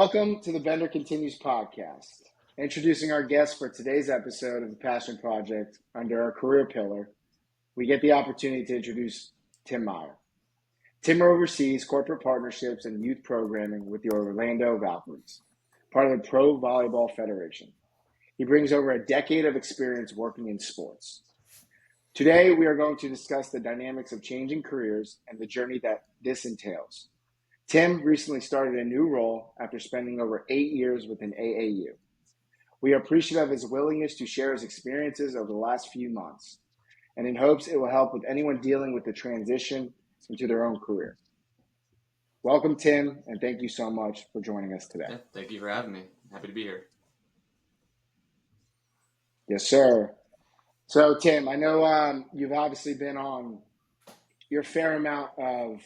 Welcome to the Bender Continues podcast. Introducing our guest for today's episode of the Passion Project under our career pillar, we get the opportunity to introduce Tim Meyer. Tim oversees corporate partnerships and youth programming with the Orlando Valkyries, part of the Pro Volleyball Federation. He brings over a decade of experience working in sports. Today, we are going to discuss the dynamics of changing careers and the journey that this entails. Tim recently started a new role after spending over 8 years with an AAU. We are appreciative of his willingness to share his experiences over the last few months, and in hopes it will help with anyone dealing with the transition into their own career. Welcome, Tim, and thank you so much for joining us today. Yeah, thank you for having me. Happy to be here. Yes, sir. So, Tim, I know you've obviously been on your fair amount of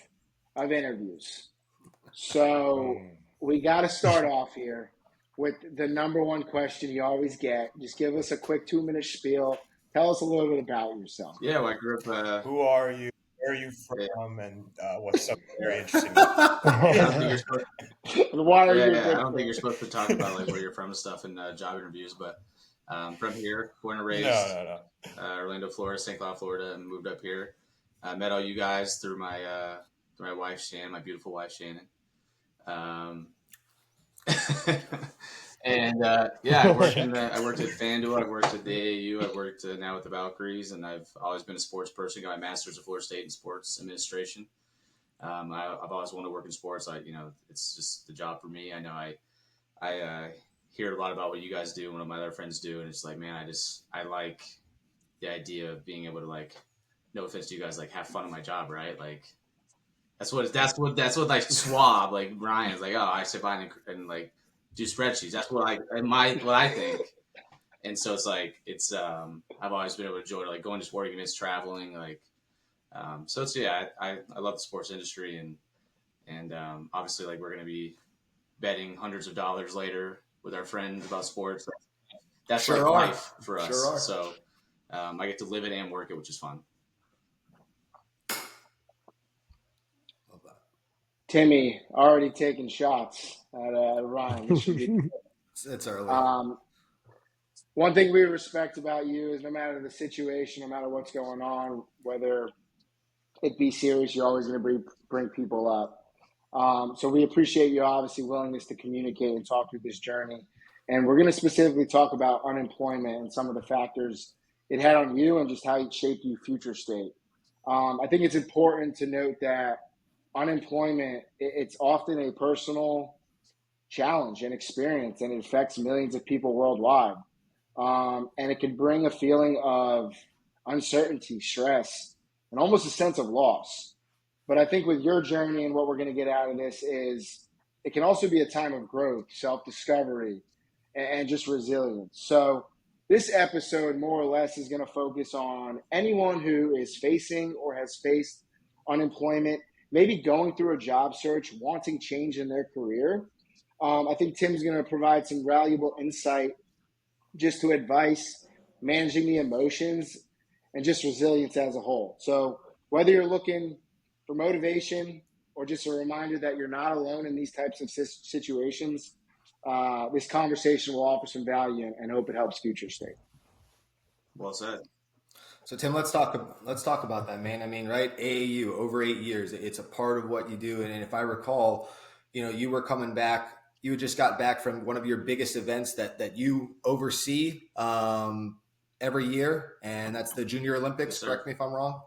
interviews. So we got to start off here with the number one question you always get. Just give us a quick 2-minute spiel. Tell us a little bit about yourself. Yeah, well, I grew up. Who are you? Where are you from? Yeah. And what's something very interesting? I don't think you're supposed to talk about like where you're from and stuff in job interviews, but from here, born and raised, Orlando, Florida, St. Cloud, Florida, and moved up here. I met all you guys through my wife Shannon, my beautiful wife Shannon. And I worked at FanDuel, I worked at the AAU, I worked now with the Valkyries, and I've always been a sports person. Got my master's at Florida State in sports administration. I've always wanted to work in sports. It's just the job for me. I know I hear a lot about what you guys do and what my other friends do, and it's like, man, I like the idea of being able to, like, no offense to you guys, like, have fun in my job, right? Like, that's what like Schwab, like Ryan's like, oh, I sit by and like do spreadsheets. That's what I think. And so it's like, I've always been able to enjoy like going to sport events, traveling, like, so it's, I love the sports industry, and obviously, like, we're going to be betting hundreds of dollars later with our friends about sports. That's sure like life for us. Sure. So I get to live it and work it, which is fun. Timmy already taking shots at Ryan. This should be it's early. One thing we respect about you is no matter the situation, no matter what's going on, whether it be serious, you're always going to bring people up. So we appreciate your obviously willingness to communicate and talk through this journey. And we're going to specifically talk about unemployment and some of the factors it had on you and just how it shaped you future state. I think it's important to note that unemployment, it's often a personal challenge and experience, and it affects millions of people worldwide. And it can bring a feeling of uncertainty, stress, and almost a sense of loss. But I think with your journey and what we're going to get out of this is it can also be a time of growth, self-discovery, and just resilience. So this episode more or less is going to focus on anyone who is facing or has faced unemployment, maybe going through a job search, wanting change in their career. I think Tim's going to provide some valuable insight just to advice, managing the emotions, and just resilience as a whole. So whether you're looking for motivation or just a reminder that you're not alone in these types of situations, this conversation will offer some value and hope it helps future state. Well said. So Tim, let's talk about that, man. I mean, right? AAU over 8 years. It's a part of what you do. And if I recall, you were coming back. You just got back from one of your biggest events that you oversee every year, and that's the Junior Olympics. Yes, correct me if I'm wrong.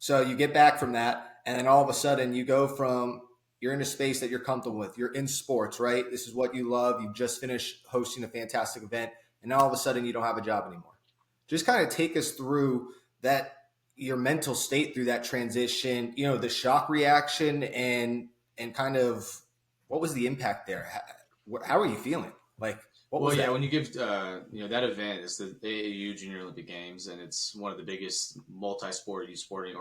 So you get back from that, and then all of a sudden you go from you're in a space that you're comfortable with. You're in sports, right? This is what you love. You just finished hosting a fantastic event, and now all of a sudden you don't have a job anymore. Just kind of take us through that, your mental state through that transition, the shock reaction and kind of what was the impact there? How are you feeling? Like, what was that? When you give, that event is the AAU Junior Olympic Games, and it's one of the biggest multi-sport youth sporting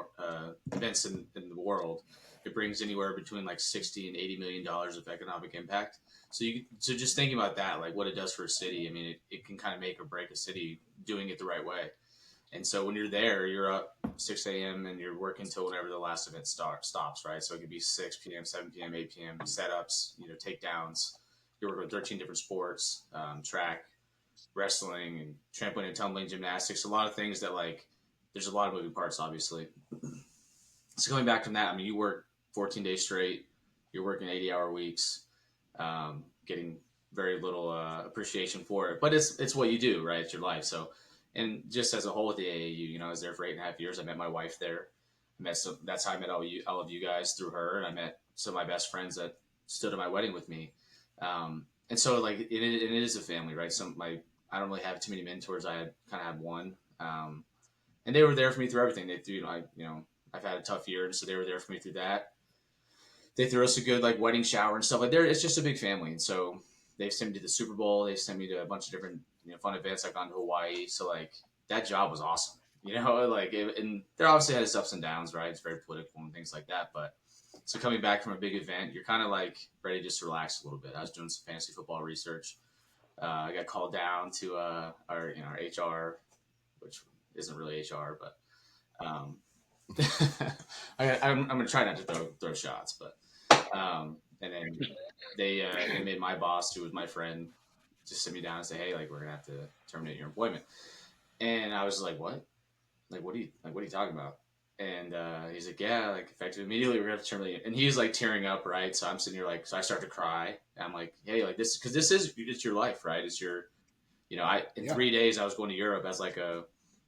events in the world. It brings anywhere between like $60 and $80 million of economic impact. So just thinking about that, like what it does for a city, I mean, it can kind of make or break a city doing it the right way. And so when you're there, you're up 6 a.m. and you're working until whenever the last event stops, right? So it could be 6 p.m., 7 p.m., 8 p.m. setups, takedowns. You're working with 13 different sports, track, wrestling, and trampoline and tumbling, gymnastics. A lot of things that there's a lot of moving parts, obviously. So going back from that, I mean, you work 14 days straight. You're working 80-hour weeks, getting very little appreciation for it. But it's what you do, right? It's your life. So, and just as a whole with the AAU, I was there for 8.5 years. I met my wife there. That's how I met all of you guys through her, and I met some of my best friends that stood at my wedding with me. And so it is a family, right? I don't really have too many mentors. I kind of have one, and they were there for me through everything. They threw, I've had a tough year, and so they were there for me through that. They threw us a good wedding shower and stuff like that. It's just a big family, and so they sent me to the Super Bowl. They sent me to a bunch of different fun events. I've gone to Hawaii, so that job was awesome. And there obviously had its ups and downs, right? It's very political and things like that, but. So coming back from a big event, you're kind of ready just to relax a little bit. I was doing some fantasy football research. I got called down to our HR, which isn't really HR, but I'm gonna try not to throw shots, but and then they made my boss, who was my friend, just sit me down and say, hey, we're gonna have to terminate your employment. And I was like, what? What are you talking about? And he's like, yeah, effective immediately, we're gonna have to terminate. And he's tearing up, right? So I'm sitting here so I start to cry. And I'm like, hey, this, because this is it's your life, right? It's your, in 3 days I was going to Europe as we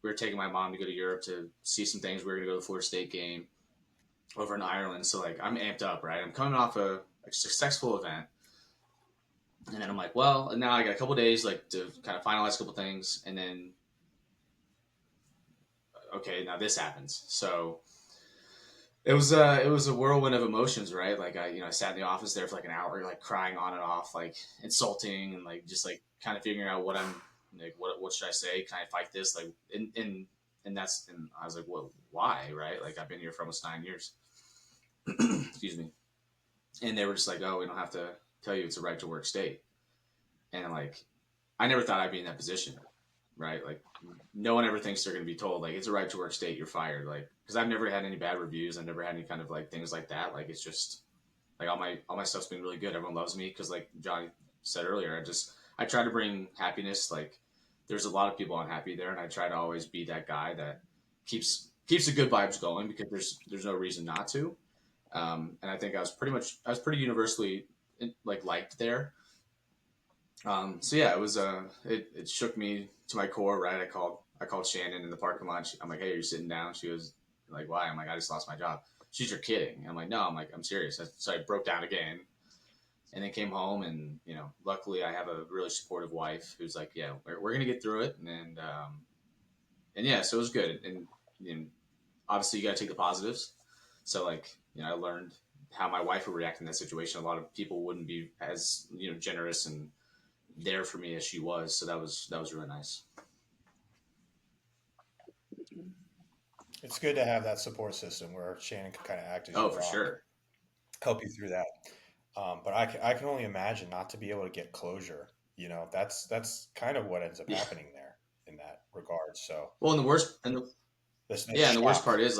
were taking my mom to go to Europe to see some things. We were gonna go to the Florida State game over in Ireland. So I'm amped up, right? I'm coming off a successful event. And then I'm like, well, and now I got a couple days to kind of finalize a couple things, and then okay, now this happens. So it was a whirlwind of emotions, right? I sat in the office there for an hour, crying on and off, insulting, and just kind of figuring out what I'm what should I say? Can I fight this? And I was like, well, why, right? I've been here for almost 9 years. Excuse me. And they were just oh, we don't have to tell you it's a right to work state. And I never thought I'd be in that position, right? No one ever thinks they're going to be told it's a right to work state, you're fired. Because I've never had any bad reviews. I've never had any kind of things like that. It's just all my stuff's been really good. Everyone loves me because Johnny said earlier, I try to bring happiness. There's a lot of people unhappy there, and I try to always be that guy that keeps the good vibes going, because there's no reason not to. And I think I was pretty universally liked there. So yeah, it was it shook me to my core, right? I called Shannon in the parking lot. I'm like, hey, are you sitting down? She was like, why? I'm like, I just lost my job. She's, you're kidding. I'm like, no. I'm serious. So I broke down again, and then came home, and luckily I have a really supportive wife who's like, yeah, we're gonna get through it, and yeah, so it was good. And obviously you got to take the positives. So I learned how my wife would react in that situation. A lot of people wouldn't be as generous and there for me as she was. So that was really nice. It's good to have that support system where Shannon can kind of act as your for sure, help you through that. But I can only imagine not to be able to get closure. That's kind of what ends up happening there in that regard. So well, and the worst and the worst part is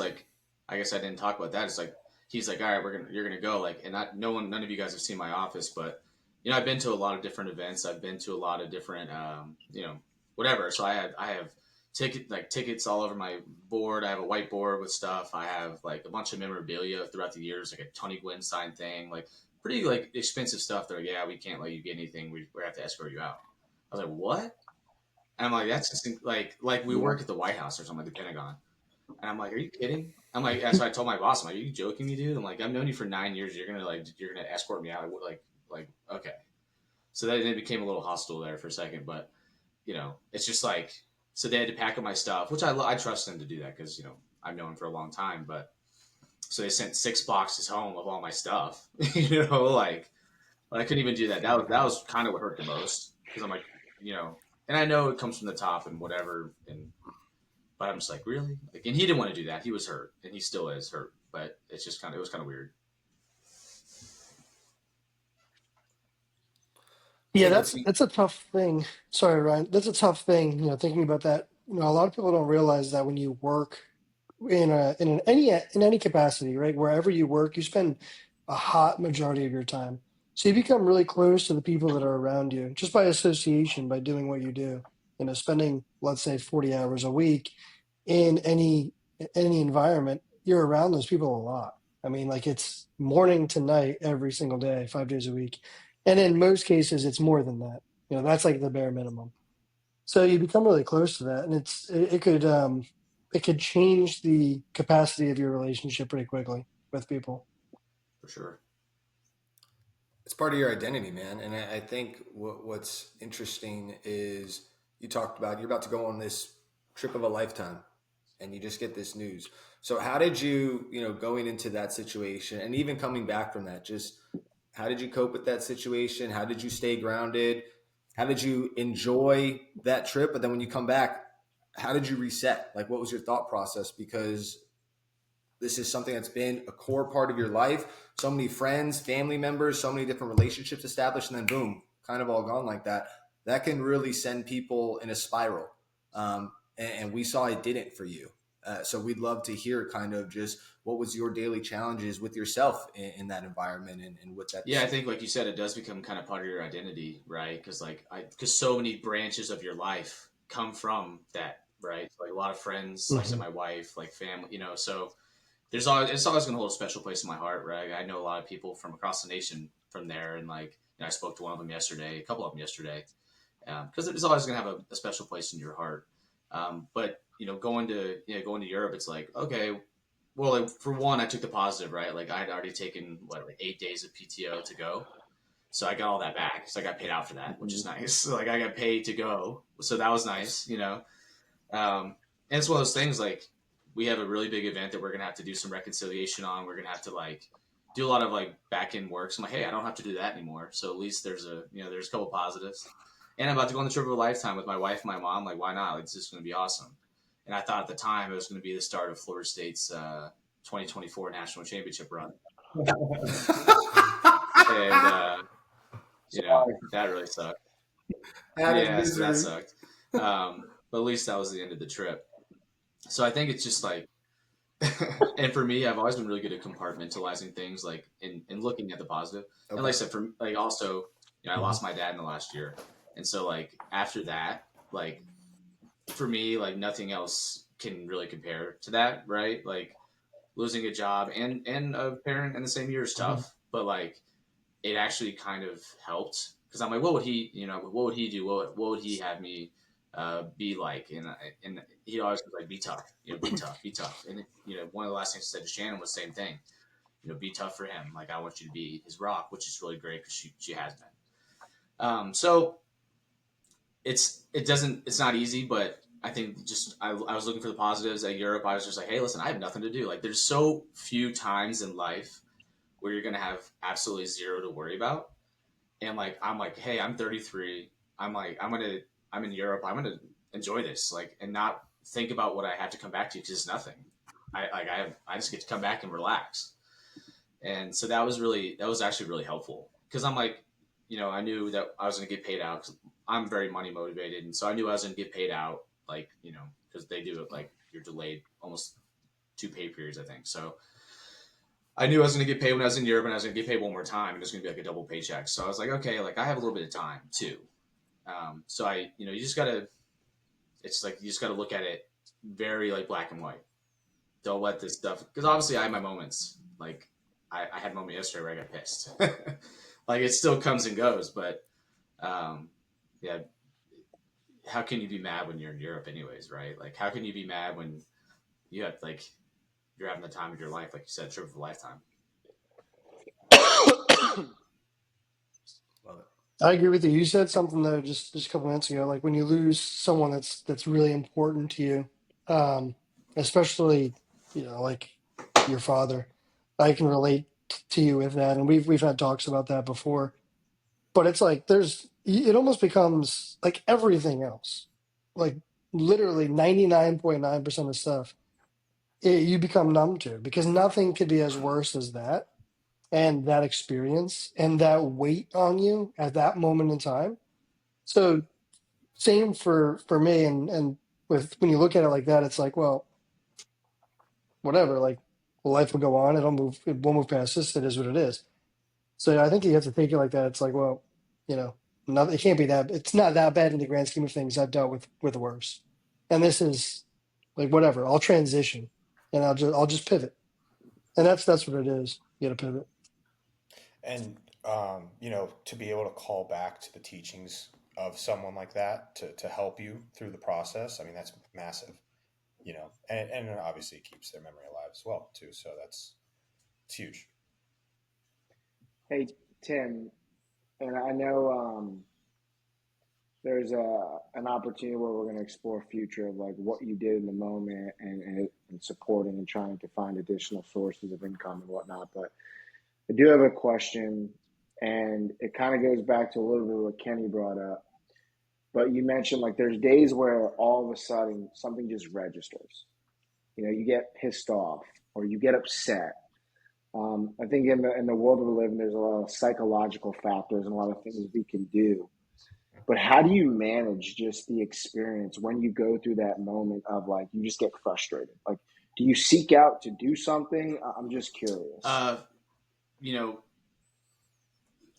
I guess I didn't talk about that. It's he's like, all right, you're gonna go, and none of you guys have seen my office, but I've been to a lot of different events. I've been to a lot of different whatever. So I have tickets all over my board. I have a whiteboard with stuff. I have a bunch of memorabilia throughout the years, a Tony Gwynn signed thing, pretty expensive stuff. They're like, yeah, we can't let you get anything. We have to escort you out. I was like, what? And I'm like, that's just we work at the White House or something, like the Pentagon. And I'm like, are you kidding? I'm like, that's what I told my boss. I'm like, are you joking me, dude? I'm like, I've known you for 9 years. You're gonna escort me out. Okay. So then it became a little hostile there for a second, but it's just so they had to pack up my stuff, which I trust them to do that because I've known them for a long time. But so they sent 6 boxes home of all my stuff. I couldn't even do that. That was kind of what hurt the most, because I'm like, and I know it comes from the top and whatever, but I'm just like, really? And he didn't want to do that. He was hurt, and he still is hurt. But it's just it was kind of weird. Yeah, that's a tough thing. Sorry, Ryan. That's a tough thing, thinking about that A lot of people don't realize that when you work in any capacity, right? Wherever you work, you spend a hot majority of your time. So you become really close to the people that are around you just by association, by doing what you do. Spending, let's say, 40 hours a week in any environment, you're around those people a lot. I mean, like it's morning to night every single day, 5 days a week. And in most cases, it's more than that. That's like the bare minimum. So you become really close to that, and it could change the capacity of your relationship pretty quickly with people. For sure. It's part of your identity, man. And I think what's interesting is you talked about you're about to go on this trip of a lifetime, and you just get this news. So how did you, going into that situation and even coming back from that, just how did you cope with that situation? How did you stay grounded? How did you enjoy that trip? But then when you come back, how did you reset? Like, what was your thought process? Because this is something that's been a core part of your life. So many friends, family members, so many different relationships established, and then boom, kind of all gone like that. That can really send people in a spiral. And we saw it didn't for you. So we'd love to hear kind of just what was your daily challenges with yourself in that environment and with that. Yeah, I think like you said, it does become kind of part of your identity, right? Because so many branches of your life come from that, right? Like a lot of friends, like I said, Hmm. my wife, like family, so it's always going to hold a special place in my heart, right? I know a lot of people from across the nation from there, and I spoke to one of them yesterday, a couple of them yesterday, because it's always going to have a special place in your heart. But going to Europe, it's like okay, well, like, for one, I took the positive, right? Like I had already taken like 8 days of PTO to go, so I got all that back. So I got paid out for that, which is nice. Like I got paid to go, so that was nice. And it's one of those things like we have a really big event that we're gonna have to do some reconciliation on. We're gonna have to like do a lot of like back end work. So I'm like, hey, I don't have to do that anymore. So at least there's a couple positives. And I'm about to go on the trip of a lifetime with my wife and my mom. Like, why not? Like, it's just gonna be awesome. And I thought at the time it was gonna be the start of Florida State's 2024 national championship run. And that really sucked. That is Yeah, so that misery. sucked. But at least that was the end of the trip. So I think it's just like and for me, I've always been really good at compartmentalizing things, like in looking at the positive. And like Okay. I said, for like also, I Hmm. lost my dad in the last year, and so like after that, like for me, like nothing else can really compare to that, right? Like losing a job and a parent in the same year is Hmm. tough, but like it actually kind of helped because I'm like, what would he, what would he do? What would he have me be like? And he always was like, be tough, be tough, be tough. And one of the last things I said to Shannon was the same thing. Be tough for him. Like I want you to be his rock, which is really great because she has been. So it's not easy, but I think just I was looking for the positives at Europe. I was just like, hey, listen, I have nothing to do. Like there's so few times in life where you're gonna have absolutely zero to worry about. And like I'm like, hey, I'm 33. I'm in Europe. I'm gonna enjoy this, like, and not think about what I have to come back to because it's nothing. I just get to come back and relax. And so that was actually really helpful because I'm like, I knew that I was gonna get paid out. 'Cause I'm very money motivated, and so I knew I was gonna get paid out, like because they do it like you're delayed almost 2 pay periods, I think. So I knew I was going to get paid when I was in Europe, and I was going to get paid one more time, and it was going to be like a double paycheck. So I was like, okay, like I have a little bit of time too. So you just gotta, it's like you just gotta look at it very like black and white. Don't let this stuff, because obviously I have my moments. Like I had a moment yesterday where I got pissed. Like it still comes and goes, but um, yeah, how can you be mad when you're in Europe, anyways, right? Like how can you be mad when you have like you're having the time of your life, like you said, trip of a lifetime. Love it. I agree with you. You said something though just a couple minutes ago, like when you lose someone that's really important to you, um, especially like your father. I can relate to you with that, and we've had talks about that before. But it's like it almost becomes like everything else, like literally 99.9% of stuff you become numb to because nothing could be as worse as that and that experience and that weight on you at that moment in time. So same for me and with when you look at it like that, it's like, well, whatever. Like, well, life will go on. It'll move. It won't move past this. It is what it is. So I think you have to take it like that. It's like, well, you know, it can't be that. It's not that bad in the grand scheme of things. I've dealt with worse, and this is like whatever. I'll transition, and I'll just pivot, and that's what it is. You got to pivot. And to be able to call back to the teachings of someone like that to help you through the process, I mean, that's massive. And it obviously keeps their memory alive as well too. So it's huge. Hey, Tim, and I know there's an opportunity where we're going to explore future of like what you did in the moment and supporting and trying to find additional sources of income and whatnot. But I do have a question, and it kind of goes back to a little bit of what Kenny brought up. But you mentioned like there's days where all of a sudden something just registers. You get pissed off or you get upset. I think in the world we live in, there's a lot of psychological factors and a lot of things we can do. But how do you manage just the experience when you go through that moment of like you just get frustrated? Like, do you seek out to do something? I'm just curious. You know,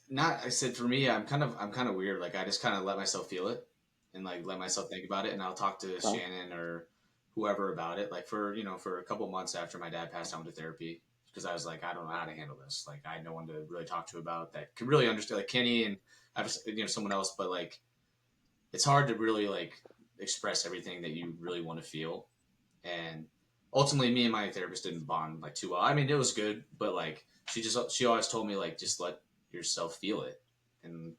not I said for me, I'm kind of weird. Like I just kind of let myself feel it and like let myself think about it, and I'll talk to Okay. Shannon or whoever about it. Like for a couple months after my dad passed, I went to therapy because I was like, I don't know how to handle this. Like I had no one to really talk to about that could really understand. Like Kenny and I was someone else, but like it's hard to really like express everything that you really want to feel. And ultimately, me and my therapist didn't bond like too well. I mean, it was good, but like she always told me like just let yourself feel it, and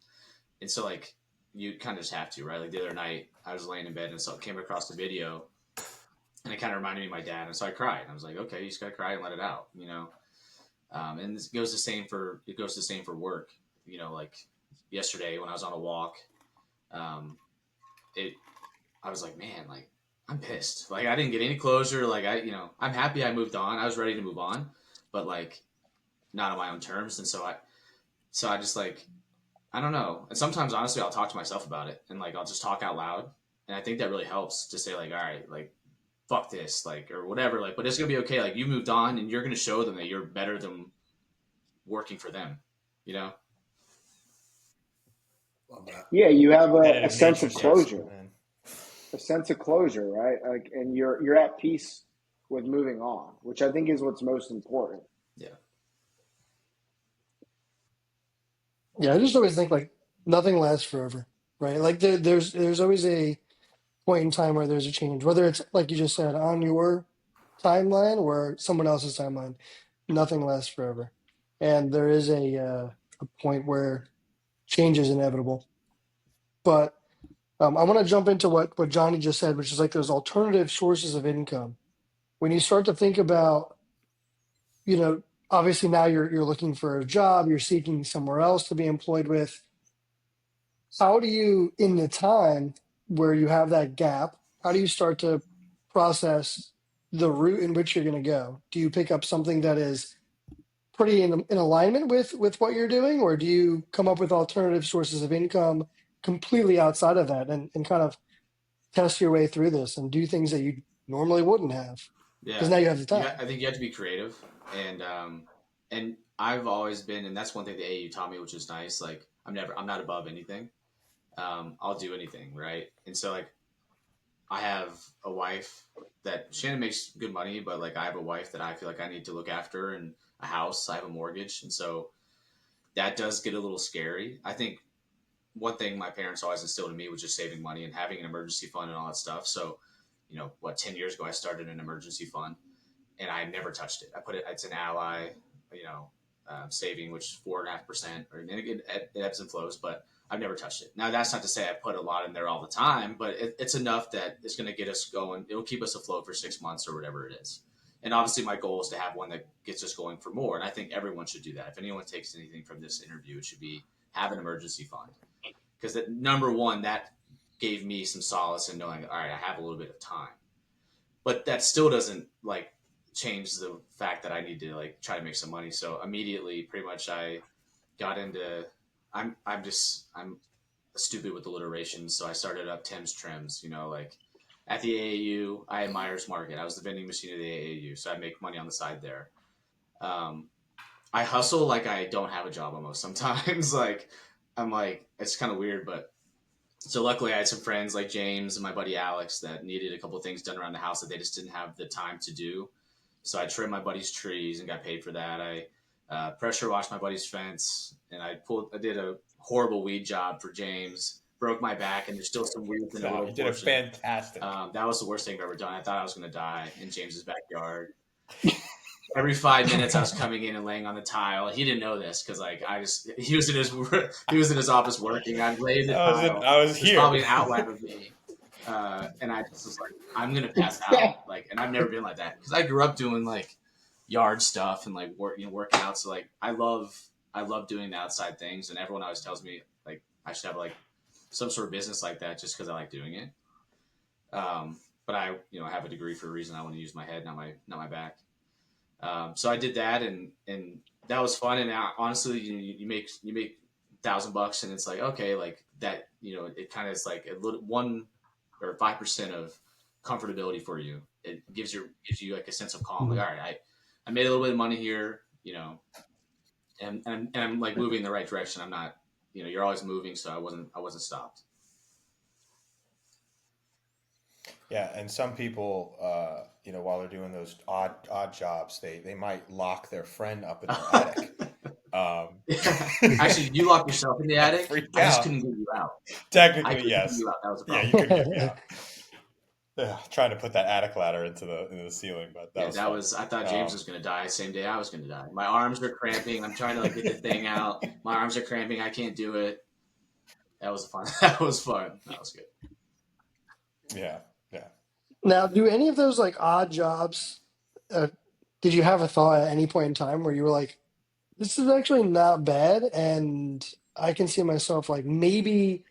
so like you kind of just have to, right? Like the other night, I was laying in bed and so came across the video, and it kind of reminded me of my dad, and so I cried. I was like, okay, you just gotta cry and let it out, And this goes the same for work, Like yesterday when I was on a walk, um, it I was like, man, like I'm pissed. Like I didn't get any closure. Like I'm happy I moved on. I was ready to move on, but like not on my own terms. And so I just like, I don't know. And sometimes honestly, I'll talk to myself about it and like, I'll just talk out loud. And I think that really helps to say like, all right, like fuck this, like, or whatever, like, but it's going to be okay. Like you moved on and you're going to show them that you're better than working for them, you know? Love that. Yeah, you have a Competitive sense nature of sets closure, in. right? Like, and you're at peace with moving on, which I think is what's most important. Yeah. Yeah, I just always think like nothing lasts forever, right? Like there's always a point in time where there's a change, whether it's like you just said on your timeline or someone else's timeline. Nothing lasts forever, and there is a point where change is inevitable. But I want to jump into what Johnny just said, which is like those alternative sources of income. When you start to think about, you know, obviously now you're looking for a job, you're seeking somewhere else to be employed with. How do you, in the time where you have that gap, how do you start to process the route in which you're going to go? Do you pick up something that is pretty in alignment with what you're doing, or do you come up with alternative sources of income completely outside of that and kind of test your way through this and do things that you normally wouldn't have because Yeah. now you have the time? I think you have to be creative and I've always been, and that's one thing the AU taught me, which is nice. Like I'm not above anything. I'll do anything, right? And so like I have a wife that Shannon makes good money, but like I have a wife that I feel like I need to look after and a house. I have a mortgage, and so that does get a little scary. I think one thing my parents always instilled in me was just saving money and having an emergency fund and all that stuff. So, 10 years ago I started an emergency fund and I never touched it. I put it. It's an ally, saving, which is 4.5%, or and it ebbs and flows, but I've never touched it. Now that's not to say I put a lot in there all the time, but it's enough that it's going to get us going. It'll keep us afloat for 6 months or whatever it is. And obviously, my goal is to have one that gets us going for more. And I think everyone should do that. If anyone takes anything from this interview, it should be have an emergency fund because that number one that gave me some solace in knowing, all right, I have a little bit of time, but that still doesn't like change the fact that I need to like try to make some money. So immediately, pretty much, I got into. I'm stupid with alliteration, so I started up Tim's Trims. Like at the AAU, I had Meyer's Market. I was the vending machine of the AAU, so I make money on the side there. Um, I hustle like I don't have a job almost sometimes. Like I'm like it's kind of weird, but so luckily I had some friends like James and my buddy Alex that needed a couple of things done around the house that they just didn't have the time to do. So I trimmed my buddy's trees and got paid for that. I pressure washed my buddy's fence, and I did a horrible weed job for James. Broke my back, and there's still some weeds in the No, little you did a portion. fantastic. That was the worst thing I've ever done. I thought I was going to die in James's backyard. Every 5 minutes, I was coming in and laying on the tile. He didn't know this because, like, he was in his office working. I'd lay the tile. I was There's here. probably an outline of me, and I just was like, I'm gonna pass out. Like, and I've never been like that because I grew up doing like yard stuff and like working out. So like, I love doing the outside things, and everyone always tells me like I should have like some sort of business like that just because I like doing it. But I have a degree for a reason. I want to use my head, not my back. So I did that, and that was fun. And honestly, you make $1,000, and it's like okay, like that. It kind of is like a little 1 or 5% of comfortability for you. It gives you like a sense of calm. Like all right, I made a little bit of money here, and I'm like moving in the right direction. I'm not, you're always moving, so I wasn't stopped. Yeah, and some people, while they're doing those odd jobs, they might lock their friend up in their attic. Actually, you locked yourself in the attic. I just couldn't get you out. Technically, yes. Get you out. That was a Yeah, problem. you couldn't get me out. Yeah, trying to put that attic ladder into the ceiling, but that was I thought James was going to die same day I was going to die. My arms are cramping. I'm trying to like get the thing out. My arms are cramping. I can't do it. That was fun. That was fun. That was good. Yeah. Now, do any of those like odd jobs, did you have a thought at any point in time where you were like, this is actually not bad and I can see myself like maybe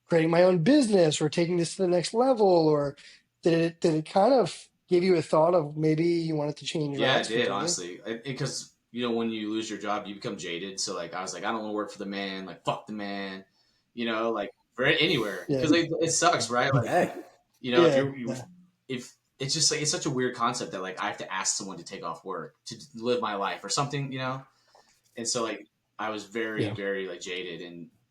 creating my own business or taking this to the next level? Or did it kind of give you a thought of maybe you wanted to change Yeah, it routes did, completely? honestly. Because, when you lose your job, you become jaded. So, like, I was like, I don't want to work for the man. Like, fuck the man. Like, for anywhere. Yeah. Because it sucks, right? Like, Hey, if Yeah. if it's just like, it's such a weird concept that, like, I have to ask someone to take off work to live my life or something, And so, like, I was very, Yeah. very, like, jaded.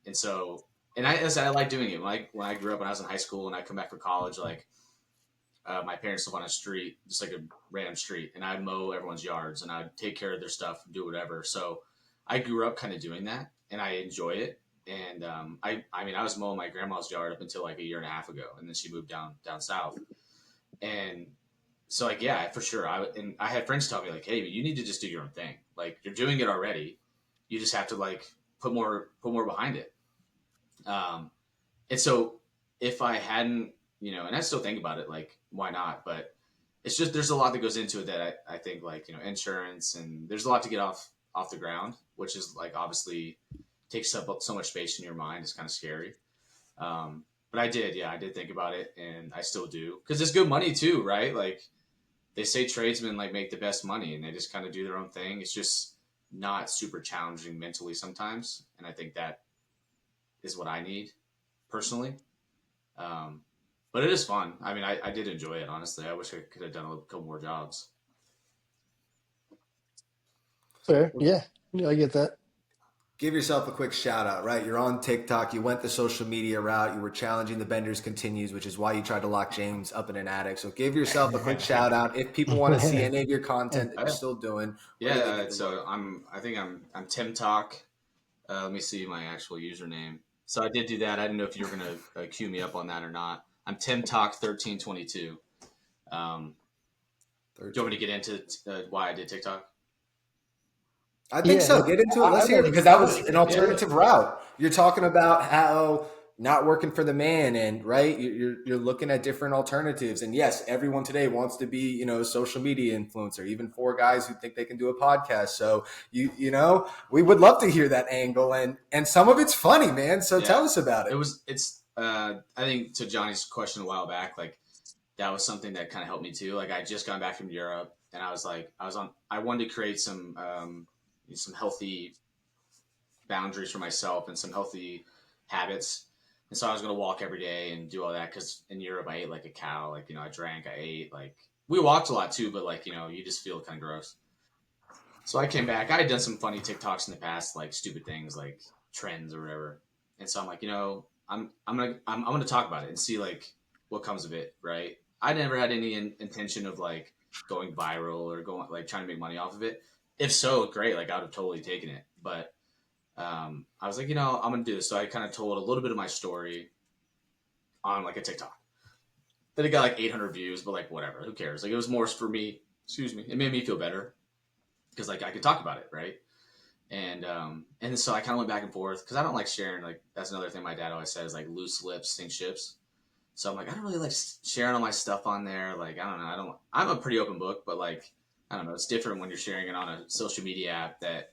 And so, and I like doing it. When I grew up, when I was in high school and I come back for college, like, my parents live on a street, just like a random street, and I'd mow everyone's yards and I'd take care of their stuff and do whatever. So I grew up kind of doing that, and I enjoy it. And I mean, I was mowing my grandma's yard up until like a year and a half ago, and then she moved down south. And so, like, yeah, for sure. I had friends tell me like, hey, you need to just do your own thing. Like, you're doing it already. You just have to like put more behind it. And so if I hadn't, and I still think about it, like, why not? But it's just, there's a lot that goes into it that I think like, insurance, and there's a lot to get off the ground, which is like, obviously takes up so much space in your mind. It's kind of scary. But I did think about it, and I still do. Cause it's good money too, right? Like, they say tradesmen like make the best money, and they just kind of do their own thing. It's just not super challenging mentally sometimes. And I think that is what I need personally. Um, but it is fun. I mean, I did enjoy it, honestly. I wish I could have done a couple more jobs. Fair. Yeah. Yeah, I get that. give yourself a quick shout out, right? You're on TikTok. You went the social media route. You were challenging the Benders Continues, which is why you tried to lock James up in an attic. So give yourself a quick shout out. If people want to see any of your content that you're still doing, So I'm Tim Talk. Let me see my actual username. So I did do that. I didn't know if you were going to cue me up on that or not. I'm Tim Talk 1322. Do you want me to get into why I did TikTok? I think so. Get into it. Let's hear it, because that was an alternative route. You're talking about how not working for the man, and right, you're looking at different alternatives. And yes, everyone today wants to be, a social media influencer, even 4 guys who think they can do a podcast. So we would love to hear that angle, and some of it's funny, man. So tell us about it. I think, to Johnny's question a while back, like, that was something that kind of helped me too. Like, I just got back from Europe, and I wanted to create some healthy boundaries for myself and some healthy habits. And so I was going to walk every day and do all that. Cause in Europe I ate like a cow. Like, I drank, I ate, like we walked a lot too, but like, you just feel kind of gross. So I came back. I had done some funny TikToks in the past, like stupid things, like trends or whatever. And so I'm like, I'm gonna talk about it and see like what comes of it, right? I never had any intention of like going viral or going like trying to make money off of it. If so, great. Like I would have totally taken it. But I was like, I'm gonna do this. So I kind of told a little bit of my story on like a TikTok. Then it got like 800 views, but like whatever, who cares? Like it was more for me. Excuse me. It made me feel better because like I could talk about it, right? And so I kind of went back and forth because I don't like sharing. Like that's another thing my dad always says, like loose lips sink ships. So I'm like, I don't really like sharing all my stuff on there. Like I don't know, I'm a pretty open book, but like I don't know, it's different when you're sharing it on a social media app that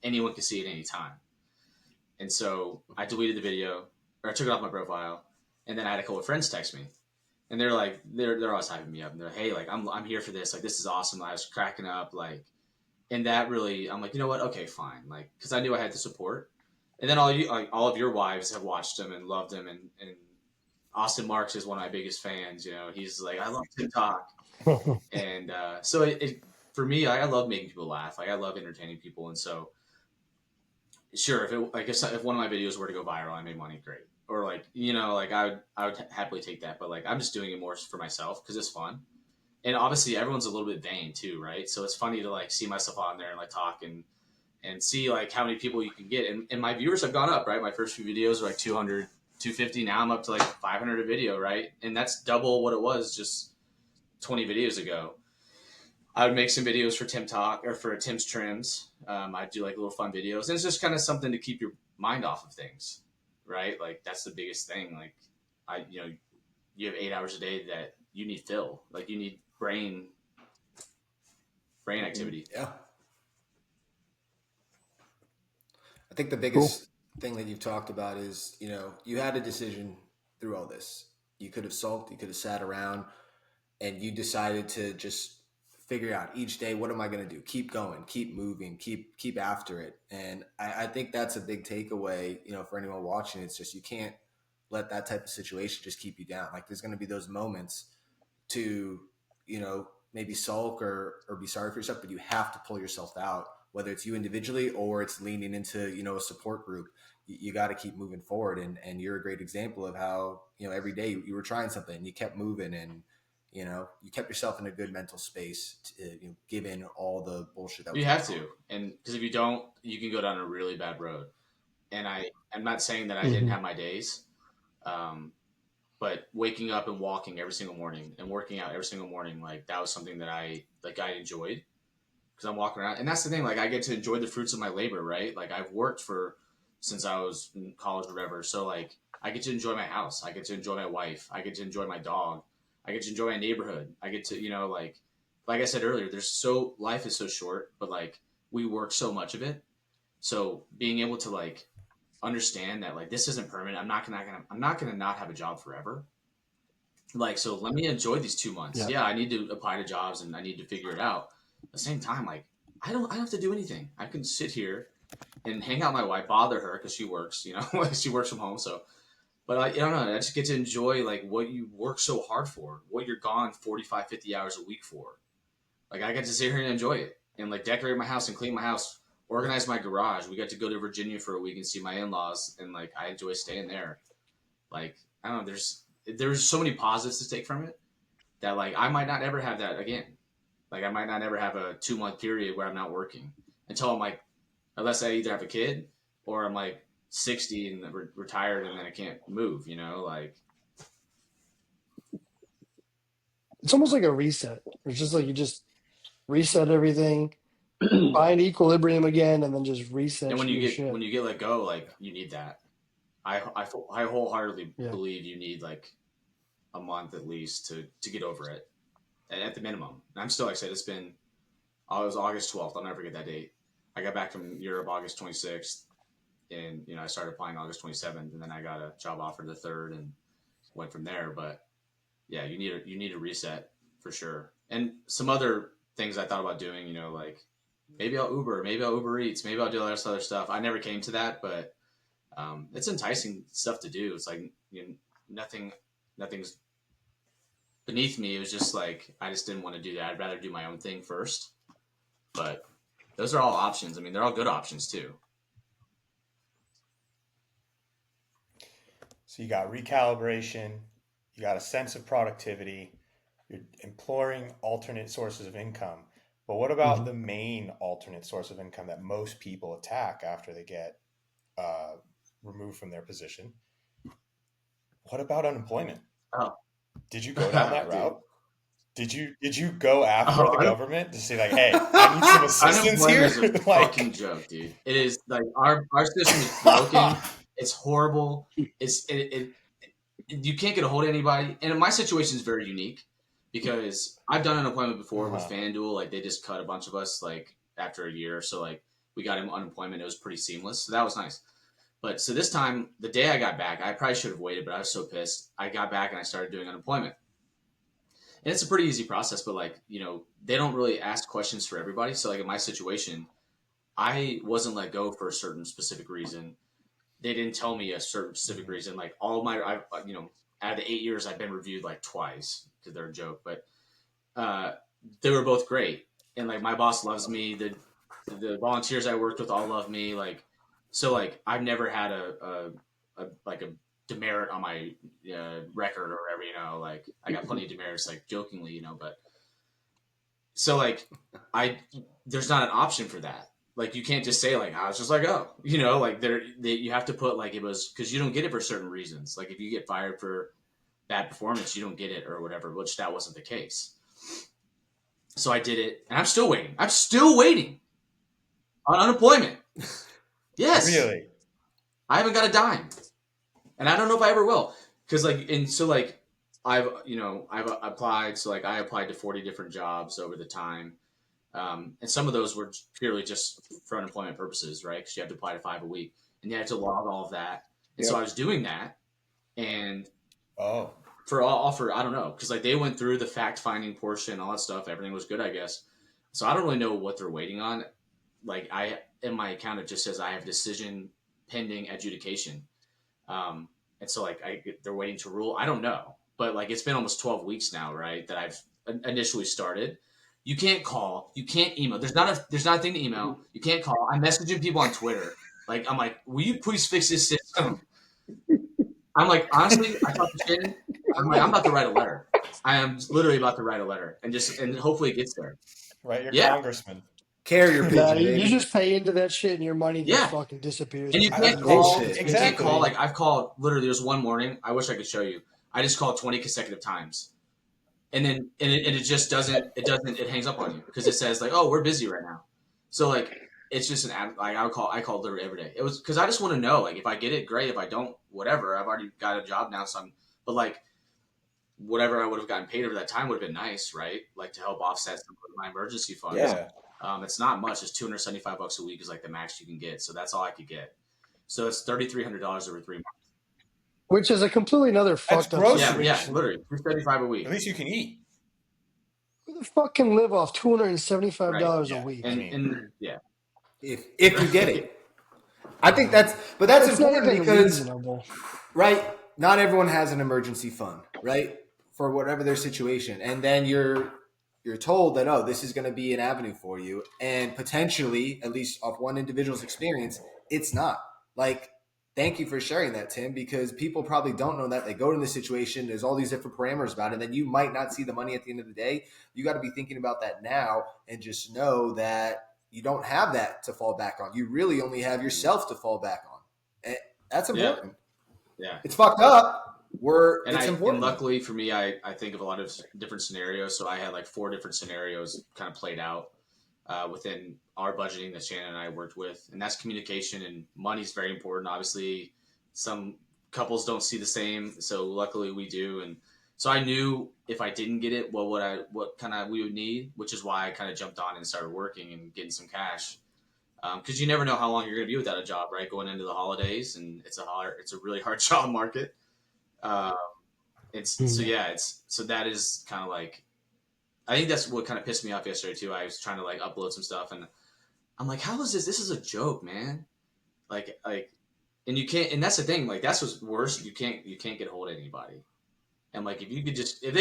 anyone can see at any time. And so I deleted the video, or I took it off my profile, and then I had a couple of friends text me, and they're like, they're always hyping me up, and they're like, hey, like I'm here for this, like this is awesome. I was cracking up, like. And that really, I'm like, you know what? Okay, fine. Like, because I knew I had the support. And then all of your wives have watched him and loved him, and Austin Marks is one of my biggest fans. He's like, I love TikTok, and so for me, I love making people laugh. Like, I love entertaining people, and so sure, if one of my videos were to go viral, I made money, great. Or like, like I would happily take that. But like, I'm just doing it more for myself because it's fun. And obviously everyone's a little bit vain too, right? So it's funny to like see myself on there and like talk and see like how many people you can get. And my viewers have gone up, right? My first few videos were like 200, 250. Now I'm up to like 500 a video, right? And that's double what it was just 20 videos ago. I would make some videos for Tim Talk or for Tim's Trims. I'd do like little fun videos. And it's just kind of something to keep your mind off of things, right? Like that's the biggest thing. Like you have 8 hours a day that you need fill. Like you need brain activity. Yeah. I think the Cool. biggest thing that you've talked about is, you had a decision through all this. You could have sulked, you could have sat around, and you decided to just figure out each day, what am I going to do? Keep going, keep moving, keep after it. And I think that's a big takeaway, for anyone watching. It's just, you can't let that type of situation just keep you down. Like there's going to be those moments to, maybe sulk or be sorry for yourself, but you have to pull yourself out, whether it's you individually or it's leaning into, a support group. You got to keep moving forward. And you're a great example of how, every day you were trying something and you kept moving and, you kept yourself in a good mental space to, given all the bullshit that was You have going on. to. And because if you don't, you can go down a really bad road. And I'm not saying that I didn't Mm-hmm. have my days. But waking up and walking every single morning and working out every single morning, like that was something that I enjoyed because I'm walking around. And that's the thing, like I get to enjoy the fruits of my labor, right? Like I've worked since I was in college or whatever. So like I get to enjoy my house. I get to enjoy my wife. I get to enjoy my dog. I get to enjoy my neighborhood. I get to, like I said earlier, life is so short, but like we work so much of it. So being able to like understand that like this isn't permanent. I'm not gonna not have a job forever. Like so, let me enjoy these 2 months. Yeah. Yeah, I need to apply to jobs and I need to figure it out. At the same time, like I don't have to do anything. I can sit here and hang out with my wife, bother her because she works. She works from home. So, but I don't know. I just get to enjoy like what you work so hard for, what you're gone 45, 50 hours a week for. Like I get to sit here and enjoy it and like decorate my house and clean my house, organize my garage. We got to go to Virginia for a week and see my in-laws, and like I enjoy staying there. Like I don't know, there's so many positives to take from it that like I might not ever have that again. Like I might not ever have a 2 month period where I'm not working until I'm like, unless I either have a kid or I'm like 60 and retired and then I can't move. Like It's almost like a reset. It's just like you just reset everything, find equilibrium again, and then just reset and your shit. when you get let go, like you need that. I wholeheartedly Yeah. believe you need like a month at least to get over it at the minimum. And I'm still, like I said, it was August 12th. I'll never forget that date. I got back from Europe August 26th, and I started applying August 27th, and then I got a job offer the 3rd and went from there. But yeah, you need a reset for sure. And some other things I thought about doing, like maybe I'll Uber Eats, maybe I'll do all this other stuff. I never came to that, but It's enticing stuff to do. It's like, nothing's beneath me. It was just like, I just didn't want to do that. I'd rather do my own thing first. But those are all options. I mean, they're all good options too. So you got recalibration, you got a sense of productivity, you're exploring alternate sources of income. But what about the main alternate source of income that most people attack after they get removed from their position? What about unemployment? Oh, did you go down that route? Did you go after the government to say like, hey, I need some assistance unemployment here? is a fucking joke, dude. It is like our system is broken. It's horrible. You can't get a hold of anybody. And my situation is very unique because I've done unemployment before with FanDuel. Like they just cut a bunch of us like after a year. So like we got him unemployment. It was pretty seamless. So that was nice. But so this time, the day I got back, I probably should have waited, but I was so pissed. I got back and I started doing unemployment. And it's a pretty easy process, but like, they don't really ask questions for everybody. So like in my situation, I wasn't let go for a certain specific reason. They didn't tell me a certain specific reason. Like all of out of the 8 years, I've been reviewed like twice because they're a joke, but they were both great. And like my boss loves me. The volunteers I worked with all love me. Like, so like I've never had a demerit on my record or whatever, like I got plenty of demerits, like jokingly, but so like there's not an option for that. Like you can't just say like, I was just like, oh, like you have to put like it was, because you don't get it for certain reasons. Like if you get fired for bad performance, you don't get it or whatever, which that wasn't the case. So I did it and I'm still waiting on unemployment. Yes. Really? I haven't got a dime. And I don't know if I ever will, because I've applied. So like I applied to 40 different jobs over the time, and some of those were purely just for unemployment purposes, right? Because you have to apply to 5 a week, and you have to log all of that. And so I was doing that, and for I don't know, because like they went through the fact finding portion, all that stuff. Everything was good, I guess. So I don't really know what they're waiting on. Like in my account, it just says I have decision pending adjudication. And so like they're waiting to rule. I don't know, but like it's been almost 12 weeks now, right? That I've initially started. You can't call, you can't email. There's not a thing to email. You can't call. I'm messaging people on Twitter. Like I'm like, will you please fix this system? I'm like, honestly, I talked to Shannon. I'm like, I'm about to write a letter. I am literally about to write a letter, and hopefully it gets there. Right, your congressman. Carrier pigeon, you baby. just pay into that shit and your money just fucking disappears. And you can't call. Bullshit. You can't call. Like I've called literally. There's one morning. I wish I could show you. I just called 20 consecutive times, and then it just doesn't. It hangs up on you because it says like, oh, we're busy right now. So like it's just like I call literally every day. It was because I just want to know, like, if I get it, great. If I don't, whatever. I've already got a job now, but like whatever I would have gotten paid over that time would have been nice, right? Like to help offset some of my emergency funds. Yeah. It's not much. It's $275 a week is like the max you can get. So that's all I could get. So it's $3,300 over 3 months. Which is a completely another fucked up situation. Yeah, literally $375 a week. At least you can eat. Who the fuck can live off $275 a week? And yeah. If you get it. I think that's important because reasonable. Right? Not everyone has an emergency fund, right? For whatever their situation. And then you're told that, oh, this is going to be an avenue for you. And potentially, at least off one individual's experience, it's not. Like, thank you for sharing that, Tim, because people probably don't know that. They go to this situation. There's all these different parameters about it. And then you might not see the money at the end of the day. You got to be thinking about that now and just know that you don't have that to fall back on. You really only have yourself to fall back on. And that's important. Yeah. It's fucked up. It's important. And luckily for me, I think of a lot of different scenarios. So I had like 4 different scenarios kind of played out within our budgeting that Shannon and I worked with. And that's communication, and money is very important. Obviously, some couples don't see the same. So luckily we do. And so I knew if I didn't get it, what kind of we would need, which is why I kind of jumped on and started working and getting some cash. Because you never know how long you're going to be without a job, right? Going into the holidays, and it's a really hard job market. So that is kind of like, I think that's what kind of pissed me off yesterday too. I was trying to like upload some stuff, and I'm like, how is this? This is a joke, man. Like, and you can't. And that's the thing. Like that's what's worse. You can't get a hold of anybody. And like if they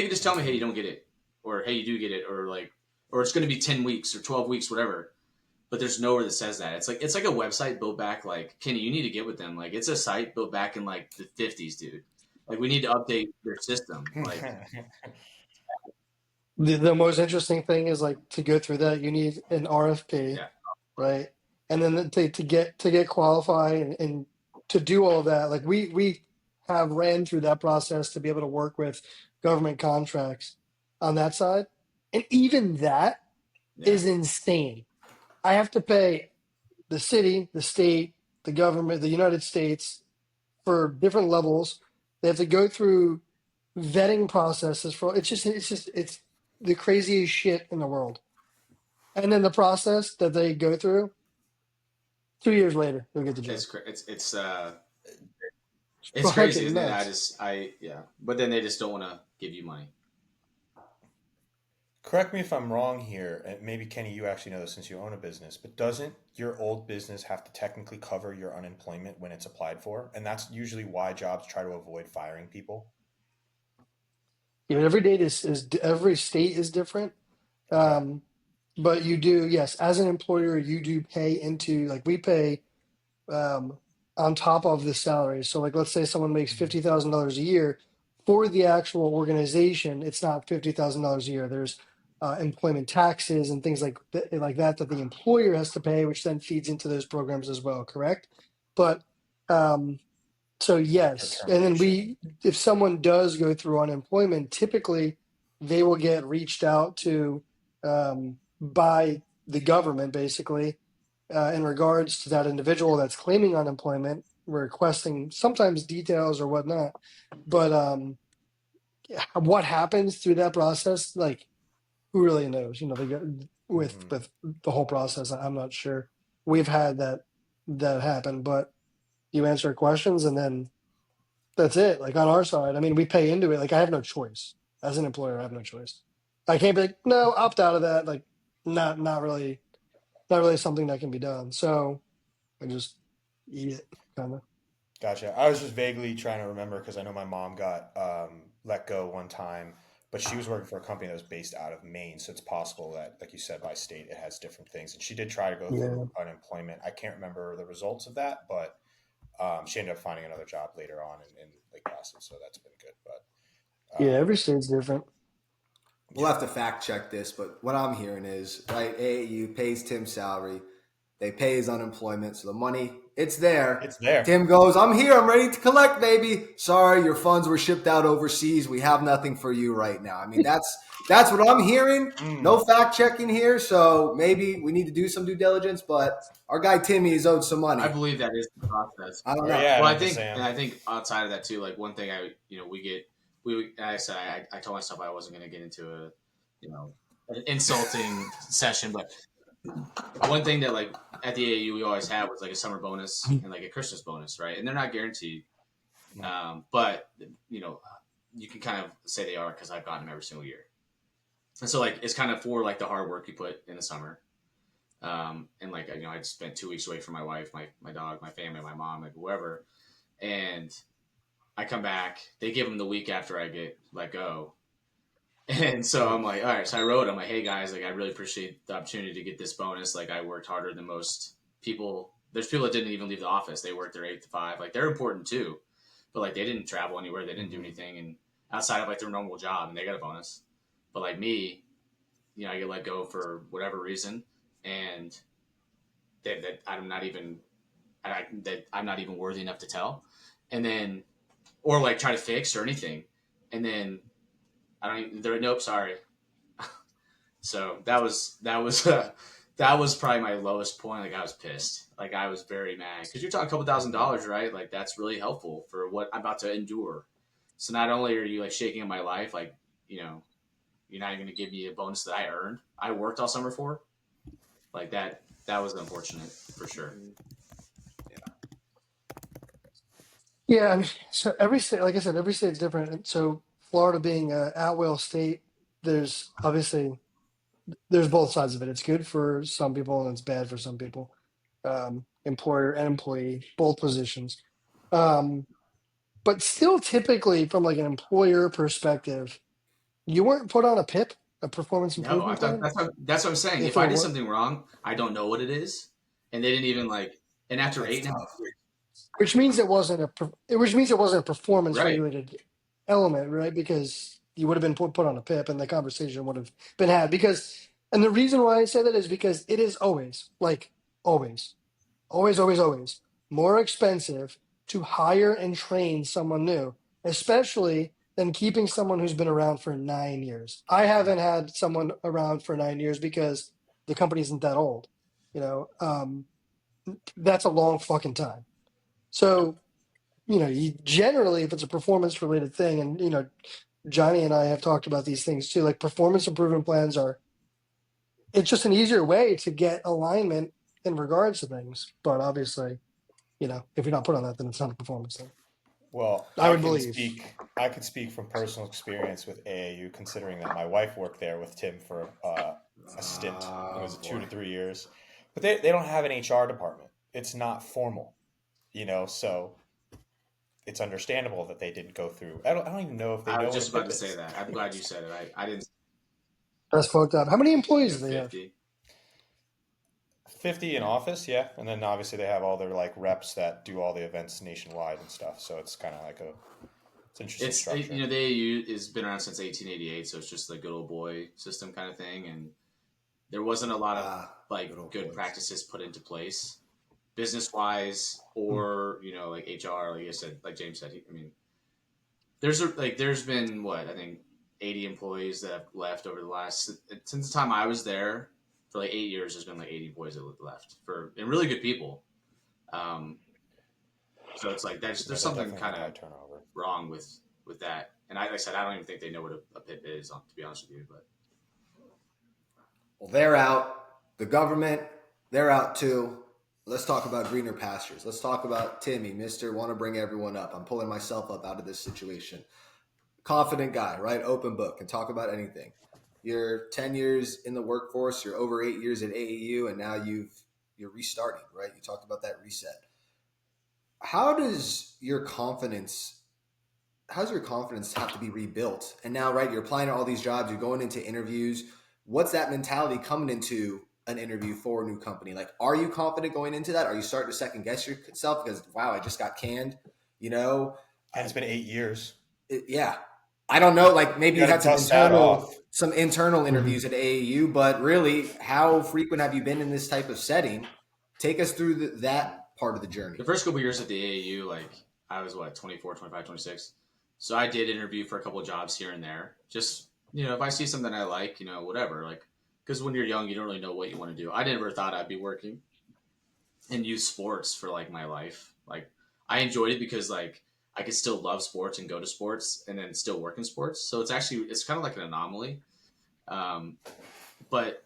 could just tell me, hey, you don't get it, or hey, you do get it, or it's going to be 10 weeks or 12 weeks, whatever. But there's nowhere that says that. It's like a website built back like Kenny. You need to get with them. Like it's a site built back in like the 50s, dude. Like we need to update their system. Like The most interesting thing is like to go through that, you need an RFP, yeah, right? And then to get qualified and to do all of that, like we have ran through that process to be able to work with government contracts on that side. And even that yeah. is insane. I have to pay the city, the state, the government, the United States for different levels. They have to go through vetting processes for it's the craziest shit in the world. And then the process that they go through, 2 years later, they'll get the job. It's crazy, Fucking isn't it? nuts. Yeah. But then they just don't want to give you money. Correct me if I'm wrong here, and maybe Kenny, you actually know this since you own a business, but doesn't your old business have to technically cover your unemployment when it's applied for? And that's usually why jobs try to avoid firing people. You know, every date is every state is different. Okay. Um, but you do, yes, as an employer, you do pay into like we pay um, on top of the salary. So, like, let's say someone makes $50,000 a year for the actual organization. It's not $50,000 a year. There's employment taxes and things like that that the employer has to pay, which then feeds into those programs as well. Correct, but um, so Like for yes, and then termination. if someone does go through unemployment, typically they will get reached out to by the government, basically, in regards to that individual that's claiming unemployment, requesting sometimes details or whatnot. But what happens through that process, like who really knows? You know, they go Hmm. with the whole process. I'm not sure. We've had that happen, but you answer questions and then that's it. Like on our side, I mean, we pay into it. Like I have no choice as an employer. I have no choice. I can't be like, no, opt out of that. Like, not really something that can be done. So I just eat it, kind of. Gotcha. I was just vaguely trying to remember because I know my mom got let go one time, but she was working for a company that was based out of Maine. So it's possible that, like you said, by state, it has different things. And she did try to go Yeah, through unemployment. I can't remember the results of that, but she ended up finding another job later on in Lake Placid. So that's been good. But yeah. Every state's different. We'll yeah, have to fact check this, but what I'm hearing is right. AAU pays Tim's salary, they pay his unemployment, so the money it's there. it's there. Tim goes, "I'm here. I'm ready to collect, baby. Sorry, your funds were shipped out overseas. We have nothing for you right now." I mean, that's what I'm hearing. No Mm. fact checking here, so maybe we need to do some due diligence. But our guy Timmy is owed some I money. believe that is the process. I don't Where you know. at, Well, Uncle Sam? I think outside of that too, like one thing I said, I told myself I wasn't going to get into an insulting session, but one thing that like at the AAU we always had was like a summer bonus and like a Christmas bonus, right? And they're not guaranteed, Mm. but you know, you can kind of say they are because I've gotten them every single year. And so like it's kind of for like the hard work you put in the summer. And like I'd spent 2 weeks away from my wife, my dog, my family, my mom, like whoever, and I come back. They give them the week after I get let go, and so I'm like, all right. So I wrote, I'm like, hey guys, like I really appreciate the opportunity to get this bonus. Like I worked harder than most people. There's people that didn't even leave the office. They worked their 8 to 5. Like they're important too, but like they didn't travel anywhere. They didn't do Hmm. anything, and outside of like their normal job, and they got a bonus. But like me, I get let go for whatever reason, and that I'm not even that I'm not even worthy enough to tell, and then or like try to fix or anything, and then I don't even. They're nope, sorry. So that was probably my lowest point. Like I was pissed. Like I was very mad because you're talking a couple Hmm. $1,000s, right? Like that's really helpful for what I'm about to endure. So not only are you like shaking up my life, like you know, you're not even going to give me a bonus that I earned. I worked all summer for like that. That was unfortunate for sure. Yeah, I mean, so every state, like I said, every state's different. And so Florida being a at-will state, there's obviously there's both sides of it. It's good for some people and it's bad for some people. Employer and employee, both positions. But still, typically, from like an employer perspective, you weren't put on a PIP, a performance No, improvement plan. that's what I'm saying. If If it I did were, something wrong, I don't know what it is, and they didn't even like. And after That's 8.5 tough. years, which means it wasn't which means it wasn't a performance right? related element, right? Because you would have been put on a PIP, and the conversation would have been had. Because, and the reason why I say that is because it is always, like always, always more expensive to hire and train someone new, especially than keeping someone who's been around for 9 years. I haven't had someone around for 9 years because the company isn't that old. You know, that's a long fucking time. So, you generally, if it's a performance related thing, and Johnny and I have talked about these things too, like performance improvement plans are, it's just an easier way to get alignment in regards to things. But obviously, if you're not put on that, then it's not a performance thing. Well, I would believe. I could speak from personal experience with AAU, considering that my wife worked there with Tim for a stint. It was Oh 2 to 3 years, but they don't have an HR department. It's not formal, so it's understandable that they didn't go through. I don't even know if they I know was what a just about PIP to say is. that. I'm glad you said it. I didn't. That's fucked up. How many We employees have do they have? 50. 50 in Yeah, office, yeah, and then obviously they have all their like reps that do all the events nationwide and stuff. So it's kind of like it's interesting structure. the AAU has been around since 1888, so it's just the good old boy system kind of thing, and there wasn't a lot of like good old good boys. practices put into place, business wise, Hmm. or like HR, like I said, like James said. I mean, there's been what I think 80 employees that have left over the last since the time I was there for like 8 years. There's been like 80 employees that left for and really good people. Um, so it's like Yeah, there's they something definitely kind have of high turnover. wrong with that. And like I said, I don't even think they know what a PIP is, to be honest with you. But Well, they're out. The government, they're out too. Let's talk about greener pastures. Let's talk about Timmy, Mister. Want to bring everyone up. I'm pulling myself up out of this situation. Confident guy, right? Open book, can talk about anything. You're 10 years in the workforce. You're over 8 years at AAU, and now you're restarting, right? You talked about that reset. How does your confidence how's your confidence have to be rebuilt? And now, right, you're applying to all these jobs, you're going into interviews. What's that mentality coming into an interview for a new company? Like, are you confident going into that? Are you starting to second guess yourself because, wow, I just got canned? You know, And it's been 8 years. yeah. I don't know. Like maybe You you got had to dust that off. some internal Hmm. interviews at AAU, but really, how frequent have you been in this type of setting? Take us through that part of the journey. the first couple years at the AAU, like I was what 24, 25, 26. So I did interview for a couple of jobs here and there. Just if I see something I like, whatever. Like because when you're young, you don't really know what you want to do. I never thought I'd be working in youth sports for like my life. Like I enjoyed it because like I could still love sports and go to sports and then still work in sports. So it's kind of like an anomaly. Um, but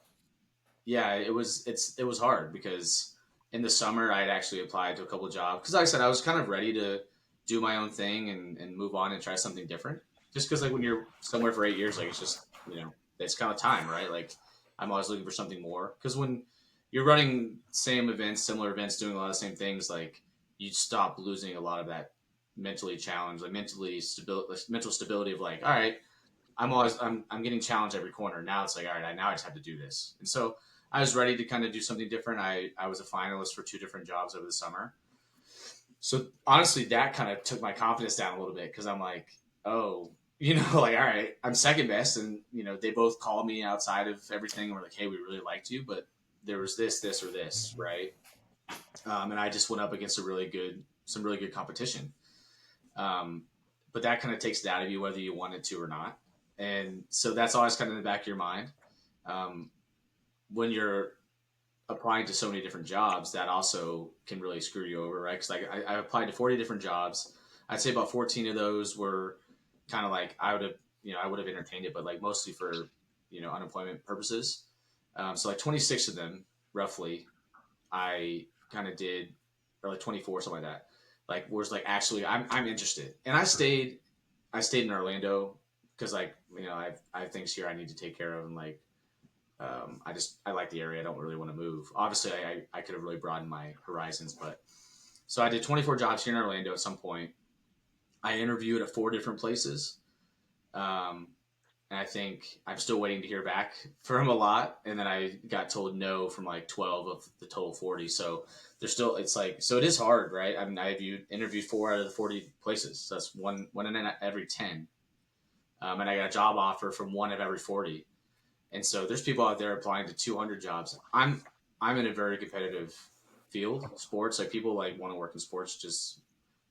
yeah, it was hard because in the summer I had actually applied to a couple of jobs because like I said I was kind of ready to do my own thing and move on and try something different. Just because like when you're somewhere for 8 years, like it's just it's kind of time, right? Like I'm always looking for something more because when you're running same events, similar events, doing a lot of the same things, like you stop losing a lot of that mentally challenge, like mental stability of like, all right, I'm getting challenged every corner. Now it's like, all right, now I just have to do this. And so I was ready to kind of do something different. I was a finalist for two different jobs over the summer. So honestly, that kind of took my confidence down a little bit because I'm like, oh, like, all right, I'm second best. And, they both called me outside of everything and were like, hey, we really liked you, but there was this, or this, right? And I just went up against some really good competition. Um, but that kind of takes it out of you whether you want it to or not. And so that's always kind of in the back of your mind. Um, when you're applying to so many different jobs, that also can really screw you over, right? Because like I applied to 40 different jobs. I'd say about 14 of those were kind of like I would have entertained it, but like mostly for unemployment purposes. So like 26 of them roughly, I kind of did, or like 24, something like that. Like was like actually I'm interested, and I stayed in Orlando because like I have things here I need to take care of, and like I like the area. I don't really want to move. Obviously, I could have really broadened my horizons, but So I did 24 jobs here in Orlando at some point. I interviewed at 4 different places. Um, and I think I'm still waiting to hear back from a lot. And then I got told no from like 12 of the total 40. So there's still, it's like, so it is hard, right? I mean, I interviewed 4 out of the 40 places. So that's one in every 10. And I got a job offer from 1 of every 40. And so there's people out there applying to 200 jobs. I'm in a very competitive field, sports. Like people like want to work in sports. Just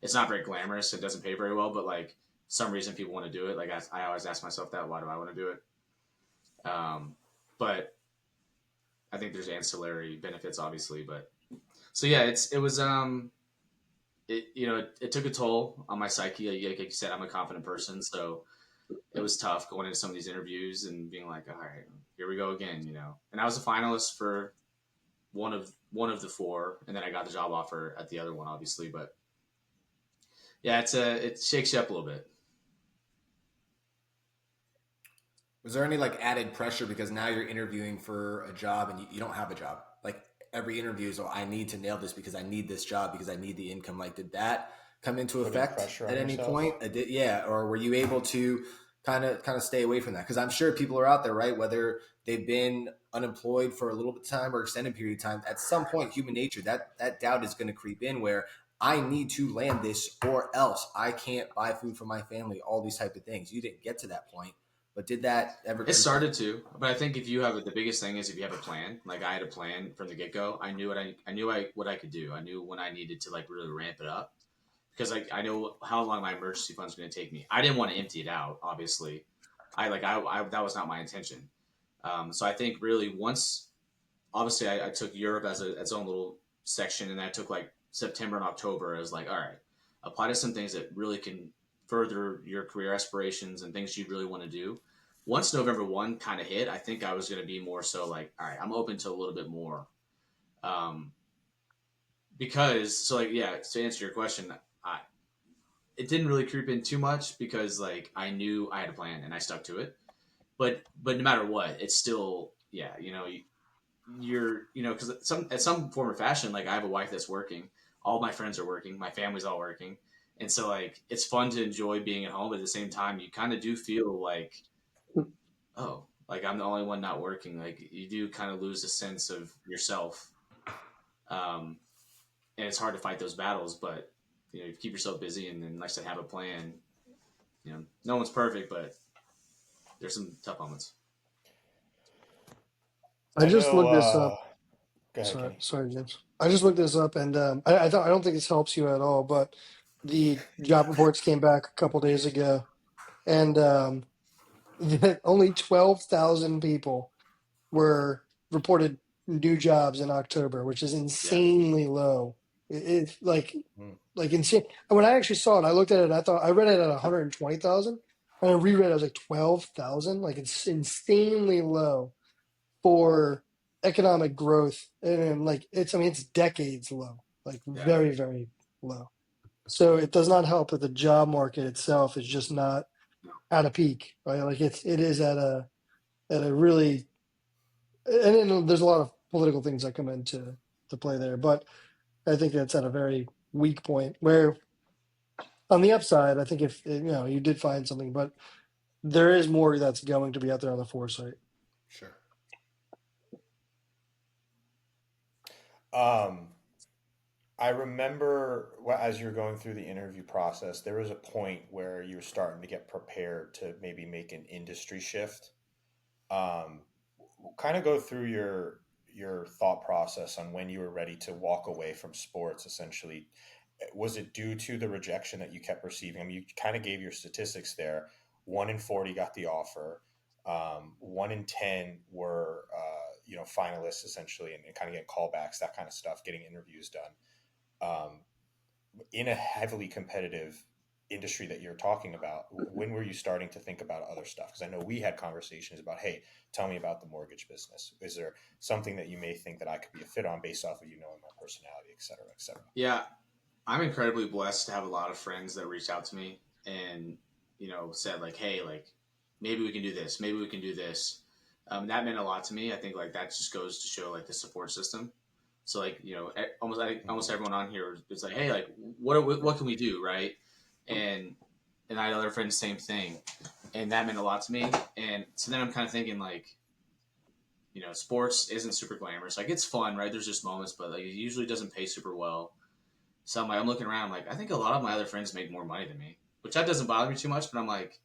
it's not very glamorous. It doesn't pay very well, but like some reason people want to do it. Like I always ask myself that. Why do I want to do it? But I think there's ancillary benefits, obviously. But so yeah, it took a toll on my psyche. Like you said, I'm a confident person, so it was tough going into some of these interviews and being like, all right, here we go again, And I was a finalist for one of the 4, and then I got the job offer at the other one, obviously. But yeah, it shakes you up a little bit. Was there any like added pressure because now you're interviewing for a job and you don't have a job? Like every interview is, I need to nail this because I need this job because I need the income. Like, did that come into Putting effect pressure on at any yourself? point? Yeah, or were you able to kind of stay away from that? Because I'm sure people are out there, right? Whether they've been unemployed for a little bit of time or extended period of time, at some point, human nature, that doubt is going to creep in where I need to land this or else I can't buy food for my family, all these type of things. You didn't get to that point. But did that ever It creep started to, but I think if you have the biggest thing is if you have a plan. Like I had a plan from the get go. I knew what I could do. I knew when I needed to like really ramp it up because like I know how long my emergency fund is going to take me. I didn't want to empty it out. Obviously, I that was not my intention. So I think really once obviously I took Europe as its own little section, and I took like September and October as like all right, apply to some things that really can further your career aspirations and things you really want to do. Once November 1 kind of hit, I think I was going to be more so like, all right, I'm open to a little bit more. Um, because, so like, yeah, to answer your question, it didn't really creep in too much because like I knew I had a plan and I stuck to it. But no matter what, it's still, yeah, because at some form or fashion, like I have a wife that's working, all my friends are working, my family's all working. And so like, it's fun to enjoy being at home. But at the same time, you kind of do feel like, oh, like I'm the only one not working. Like you do kind of lose a sense of yourself, um, and it's hard to fight those battles. But you keep yourself busy, and then like I said, have a plan. No one's perfect, but there's some tough moments. I I just know. looked this up. Go ahead, Sorry, Kenny. sorry, James. I just looked this up, and I don't think this helps you at all. But the job reports came back a couple days ago, and only 12,000 people were reported new jobs in October, which is Yeah, insanely low. It's Mm. like insane. And when I actually saw it, I looked at it. I thought I read it at 120,000, and I reread. It, I was like 12,000. Like it's insanely low for economic growth, and like it's. I mean, it's decades low. Like yeah. very, very low. So it does not help that the job market itself is just not at a peak, right? Like it is at a really, and then there's a lot of political things that come into to play there, but I think that's at a very weak point. Where on the upside, I think if you did find something, but there is more that's going to be out there on the foresight. Sure. Um, I remember as you were going through the interview process, there was a point where you were starting to get prepared to maybe make an industry shift. Um, kind of go through your thought process on when you were ready to walk away from sports. Essentially, was it due to the rejection that you kept receiving? I mean, you kind of gave your statistics there. 1 in 40 got the offer. 1 in 10 were finalists essentially, and kind of getting callbacks, that kind of stuff, getting interviews done. In a heavily competitive industry that you're talking about, when were you starting to think about other stuff? Because I know we had conversations about, hey, tell me about the mortgage business. Is there something that you may think that I could be a fit on based off of knowing my personality, et cetera, et cetera? Yeah, I'm incredibly blessed to have a lot of friends that reached out to me and said like, hey, like maybe we can do this, maybe we can do this. That meant a lot to me. I think like that just goes to show like the support system. So like, almost everyone on here is like, hey, like what can we do, right? And I had other friends, same thing, and that meant a lot to me. And so then I'm kind of thinking like, sports isn't super glamorous. Like it's fun, right? There's just moments, but like it usually doesn't pay super well. So I'm looking around, I'm like, I think a lot of my other friends make more money than me, which that doesn't bother me too much. But I'm like,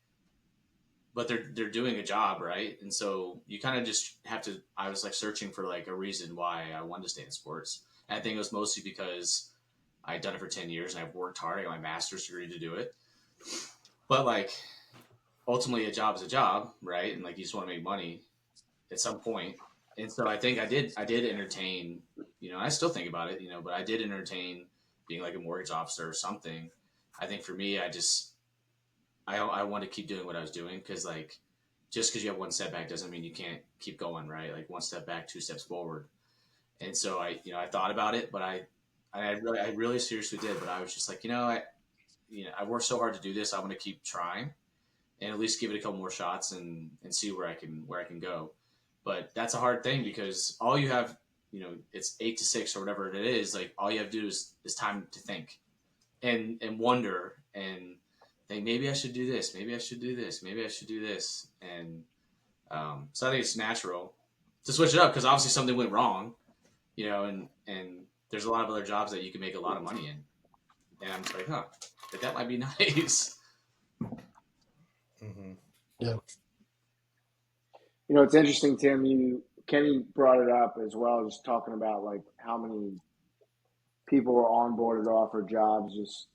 but they're doing a job, right? And so you kind of just have to. I was like searching for like a reason why I wanted to stay in sports. And I think it was mostly because I'd done it for 10 years and I've worked hard. I got my master's degree to do it. But like ultimately, a job is a job, right? And like you just want to make money at some point. And so I think I did entertain. I still think about it, but I did entertain being like a mortgage officer or something. I think for me, I want to keep doing what I was doing because like just because you have one setback doesn't mean you can't keep going, right? Like one step back, two steps forward. And so I thought about it, but I really seriously did. But I was just like, I worked so hard to do this. I want to keep trying and at least give it a couple more shots and see where I can go. But that's a hard thing because all you have, it's 8 to 6 or whatever it is. Like all you have to do is time to think and wonder and think maybe I should do this, maybe I should do this, maybe I should do this, and so I think it's natural to switch it up because obviously something went wrong, and there's a lot of other jobs that you can make a lot of money in, and I'm just like, that might be nice. Mm-hmm. Yeah. It's interesting, Tim. Kenny brought it up as well, just talking about like how many people were onboarded, offered jobs just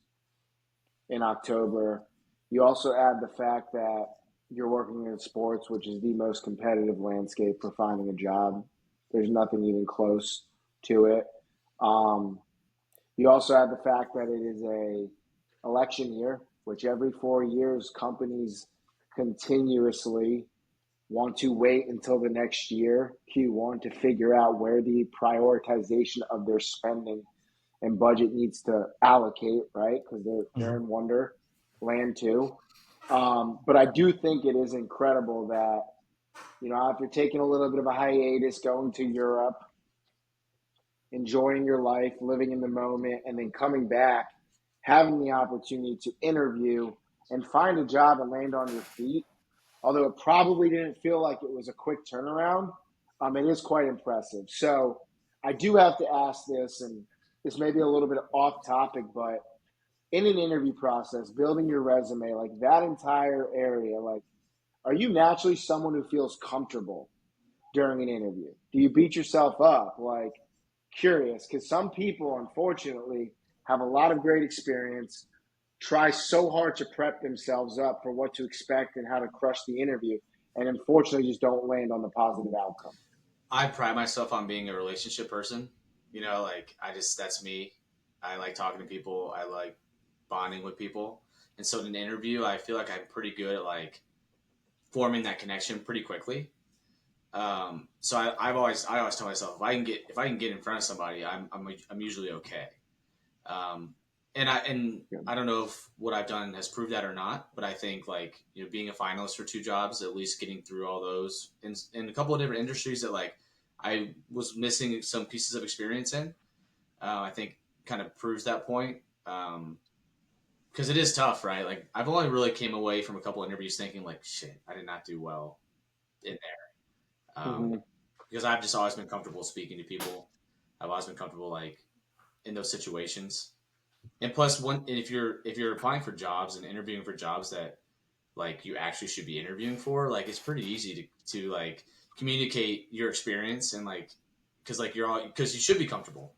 in October. You also add the fact that you're working in sports, which is the most competitive landscape for finding a job. There's nothing even close to it. You also add the fact that it is a election year, which every 4 years companies continuously want to wait until the next year, Q1, to figure out where the prioritization of their spending and budget needs to allocate, right? Because they're in Wonderland too. But I do think it is incredible that, after taking a little bit of a hiatus, going to Europe, enjoying your life, living in the moment, and then coming back, having the opportunity to interview and find a job and land on your feet, although it probably didn't feel like it was a quick turnaround, it is quite impressive. So I do have to ask this, and this may be a little bit off topic, but in an interview process, building your resume, like that entire area, like, are you naturally someone who feels comfortable during an interview? Do you beat yourself up? Like, curious, because some people, unfortunately, have a lot of great experience, try so hard to prep themselves up for what to expect and how to crush the interview, and unfortunately just don't land on the positive outcome. I pride myself on being a relationship person. Like that's me. I like talking to people. I like bonding with people. And so in an interview, I feel like I'm pretty good at like forming that connection pretty quickly. So I always tell myself if I can get in front of somebody, I'm usually okay. And I don't know if what I've done has proved that or not, but I think like being a finalist for 2 jobs, at least getting through all those in a couple of different industries that like I was missing some pieces of experience in, I think kind of proves that point. Because it is tough, right? Like I've only really came away from a couple interviews thinking like, shit, I did not do well in there, because I've just always been comfortable speaking to people. I've always been comfortable like in those situations. And plus, if you're applying for jobs and interviewing for jobs that like you actually should be interviewing for, like it's pretty easy to like communicate your experience and like because you should be comfortable,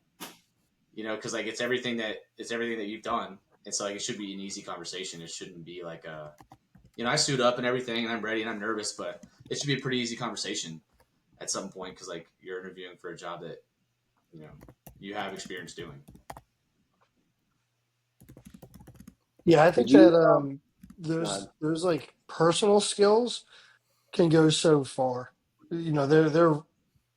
because like it's everything that you've done. It's like it should be an easy conversation. It shouldn't be like I suit up and everything and I'm ready and I'm nervous, but it should be a pretty easy conversation at some point because like you're interviewing for a job that you have experience doing. Yeah, I think that those like personal skills can go so far. They're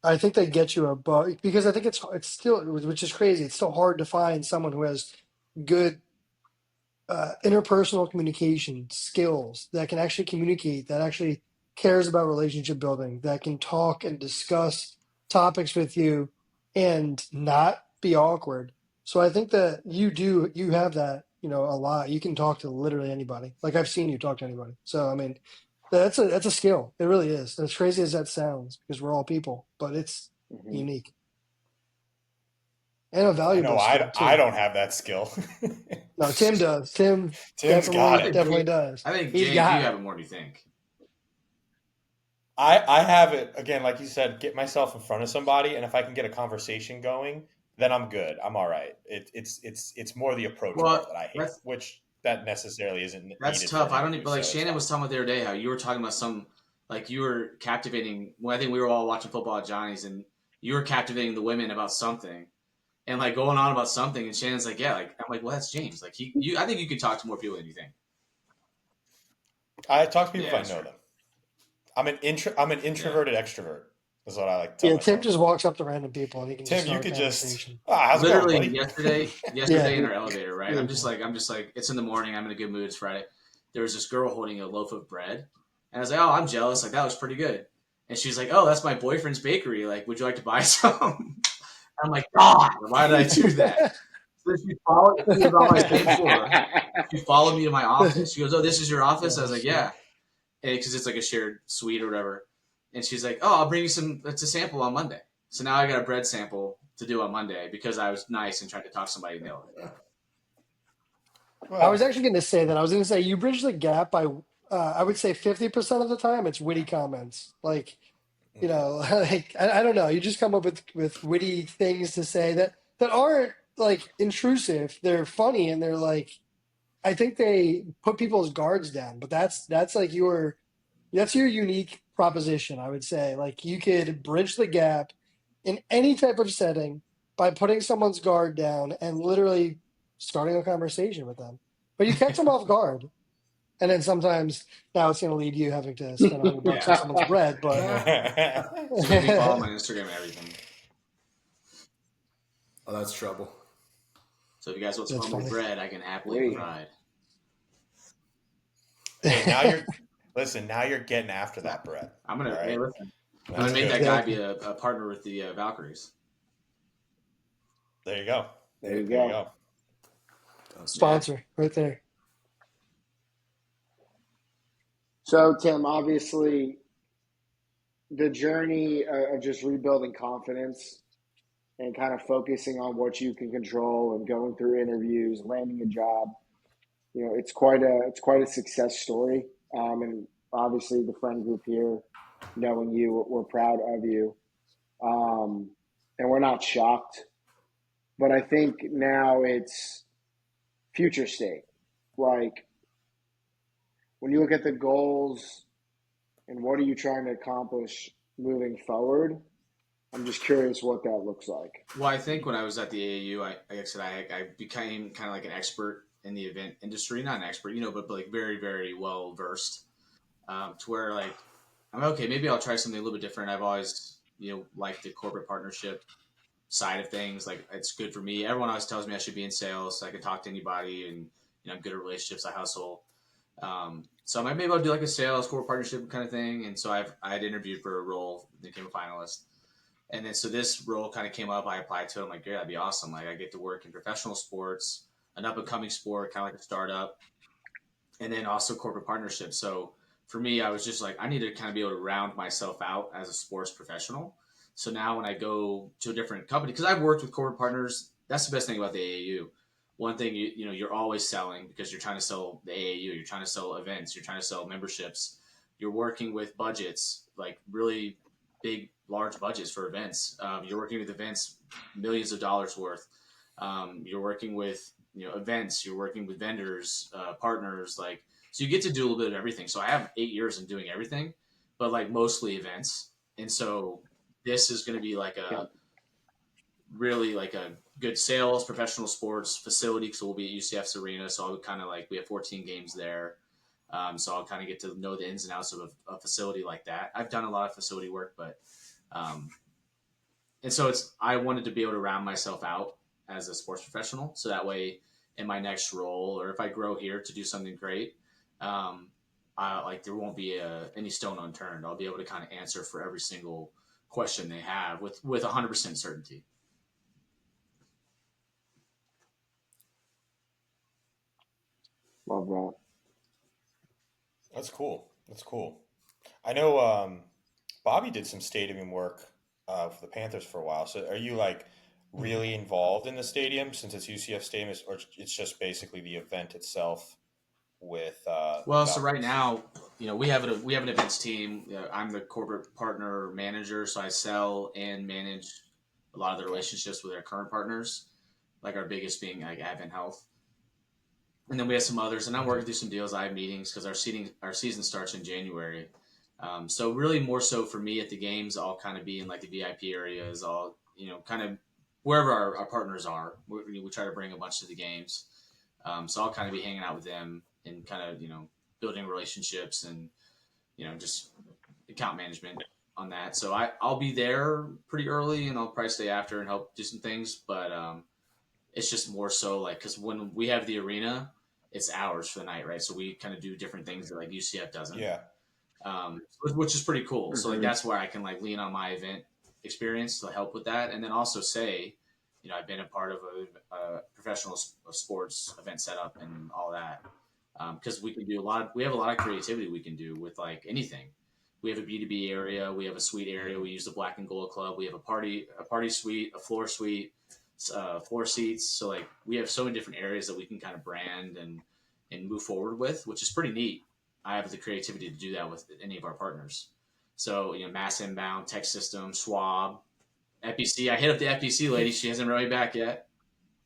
I think they get you above because I think it's still, which is crazy. It's still hard to find someone who has good interpersonal communication skills that can actually communicate, that actually cares about relationship building, that can talk and discuss topics with you and not be awkward. So I think that you have that, a lot. You can talk to literally anybody. Like I've seen you talk to anybody. So I mean, that's a skill. It really is. As crazy as that sounds, because we're all people, but it's Mm-hmm. unique and a I know valuable skill I too. don't have that skill. No, Tim does. Tim Tim's definitely got I it. think definitely Jay, does. I think He's James, you got have it. it more than you think. I have it again, like you said, get myself in front of somebody, and if I can get a conversation going, then I'm good. I'm all right. It's more the approach part Well, that I hate, that's which that necessarily isn't that's needed for tough. I don't interviews, even like so it's Shannon fine. was talking about the other day how you were talking about some like you were captivating. Well, I think we were all watching football at Johnny's, and you were captivating the women about something and like going on about something. And Shannon's like, yeah, like I'm like, well, that's James. Like I think you could talk to more people than you think. I talk to people Yeah, if I that's know true. them. I'm an Yeah, introverted extrovert. Is what I like to tell Yeah, Tim myself. just walks up to random people and he can just Tim, you start a could just conversation. how's it going, literally buddy? Yeah, yesterday in our elevator, right? really cool. I'm just like, it's in the morning. I'm in a good mood. It's Friday. There was this girl holding a loaf of bread, and I was like, oh, I'm jealous. Like that was pretty good. And she's like, oh, that's my boyfriend's bakery. Like, would you like to buy some? I'm like, God, why did I do that? So she followed. She was on my same floor. She followed me to my office. She goes, "Oh, this is your office." Yeah, I was that's like, funny. "Yeah," because it's like a shared suite or whatever. And she's like, "Oh, I'll bring you some. It's a sample on Monday." So now I got a bread sample to do on Monday because I was nice and tried to talk somebody in the elevator. I was Well, actually going to say that. I was going to say you bridge the gap by, I would say 50% of the time it's witty comments. Like, like I don't know. You just come up with witty things to say that aren't like intrusive. They're funny and they're like, I think they put people's guards down. But that's like that's your unique proposition. I would say like you could bridge the gap in any type of setting by putting someone's guard down and literally starting a conversation with them. But you catch them off guard. And then sometimes now it's going to lead you having to spend $100 Yeah. on someone's bread. But So make me follow that's my Instagram and everything. Oh, that's trouble. So if you guys want some homemade funny. bread, I can happily Sweet. provide. hey, now you're listen. Now you're getting after that, Brett. I'm All gonna hey, right, listen. I'm that's gonna make good. that guy Exactly. be a partner with the Valkyries. There you go. There you There you go. go. Yeah. Sponsor right there. So, Tim, obviously, the journey of just rebuilding confidence and kind of focusing on what you can control and going through interviews, landing a job, it's quite a success story. And obviously, the friend group here, knowing you, we're proud of you, um, and we're not shocked. But I think now it's future state. Like when you look at the goals and what are you trying to accomplish moving forward, I'm just curious what that looks like. Well, I think when I was at the AAU, like I said, I became kind of like an expert in the event industry. Not an expert, but like very, very well versed. To where like I'm like, okay, maybe I'll try something a little bit different. I've always, liked the corporate partnership side of things. Like it's good for me. Everyone always tells me I should be in sales, so I can talk to anybody, and I'm good at relationships. I hustle. So I'm like, maybe I'll do like a sales corporate partnership kind of thing. And so I had interviewed for a role, became a finalist. And then so this role kind of came up. I applied to it. I'm like, yeah, that'd be awesome. Like I get to work in professional sports, an up and coming sport, kind of like a startup, and then also corporate partnerships. So for me, I was just like, I need to kind of be able to round myself out as a sports professional. So now when I go to a different company, because I've worked with corporate partners, that's the best thing about the AAU. One thing you're always selling because you're trying to sell the AAU, you're trying to sell events, you're trying to sell memberships, you're working with budgets like really big, large budgets for events. You're working with events millions of dollars worth. You're working with events, you're working with vendors, partners, like so you get to do a little bit of everything. So I have 8 years in doing everything, but like mostly events. And so this is going to be like Yeah. a really like a good sales professional sports facility because we'll be at UCF's arena. So I would kind of like we have 14 games there. So I'll kind of get to know the ins and outs of a facility like that. I've done a lot of facility work, but um, and so I wanted to be able to round myself out as a sports professional. So that way in my next role, or if I grow here to do something great, um, like there won't be any stone unturned. I'll be able to kind of answer for every single question they have with 100% certainty. Love that. That's cool. That's cool. I know Bobby did some stadium work for the Panthers for a while. So are you like really involved in the stadium since it's UCF Stadium, or it's just basically the event itself with the Well, so right Falcons? now, we have an events team. I'm the corporate partner manager, so I sell and manage a lot of the Okay. relationships with our current partners, like our biggest being like Advent Health. And then we have some others, and I'm working through some deals. I have meetings because our season starts in January. So really, more so for me at the games, I'll kind of be in like the VIP areas. I'll kind of wherever our partners are. We try to bring a bunch to the games. So I'll kind of be hanging out with them and kind of building relationships and just account management on that. So I'll be there pretty early, and I'll probably stay after and help do some things. But it's just more so like because when we have the arena, it's hours for the night, right? So we kind of do different things that like UCF doesn't, Yeah. which is pretty cool. So like Mm-hmm. that's where I can like lean on my event experience to help with that, and then also say, I've been a part of a professional sports event setup and all that because we can do we have a lot of creativity we can do with like anything. We have a B2B area, we have a suite area. We use the Black and Gold Club. We have a party suite, a floor suite, floor seats. So like we have so many different areas that we can kind of brand and move forward with, which is pretty neat. I have the creativity to do that with any of our partners. So Mass Inbound, Tech System, Schwab, FBC. I hit up the FBC lady. She hasn't wrote me back yet.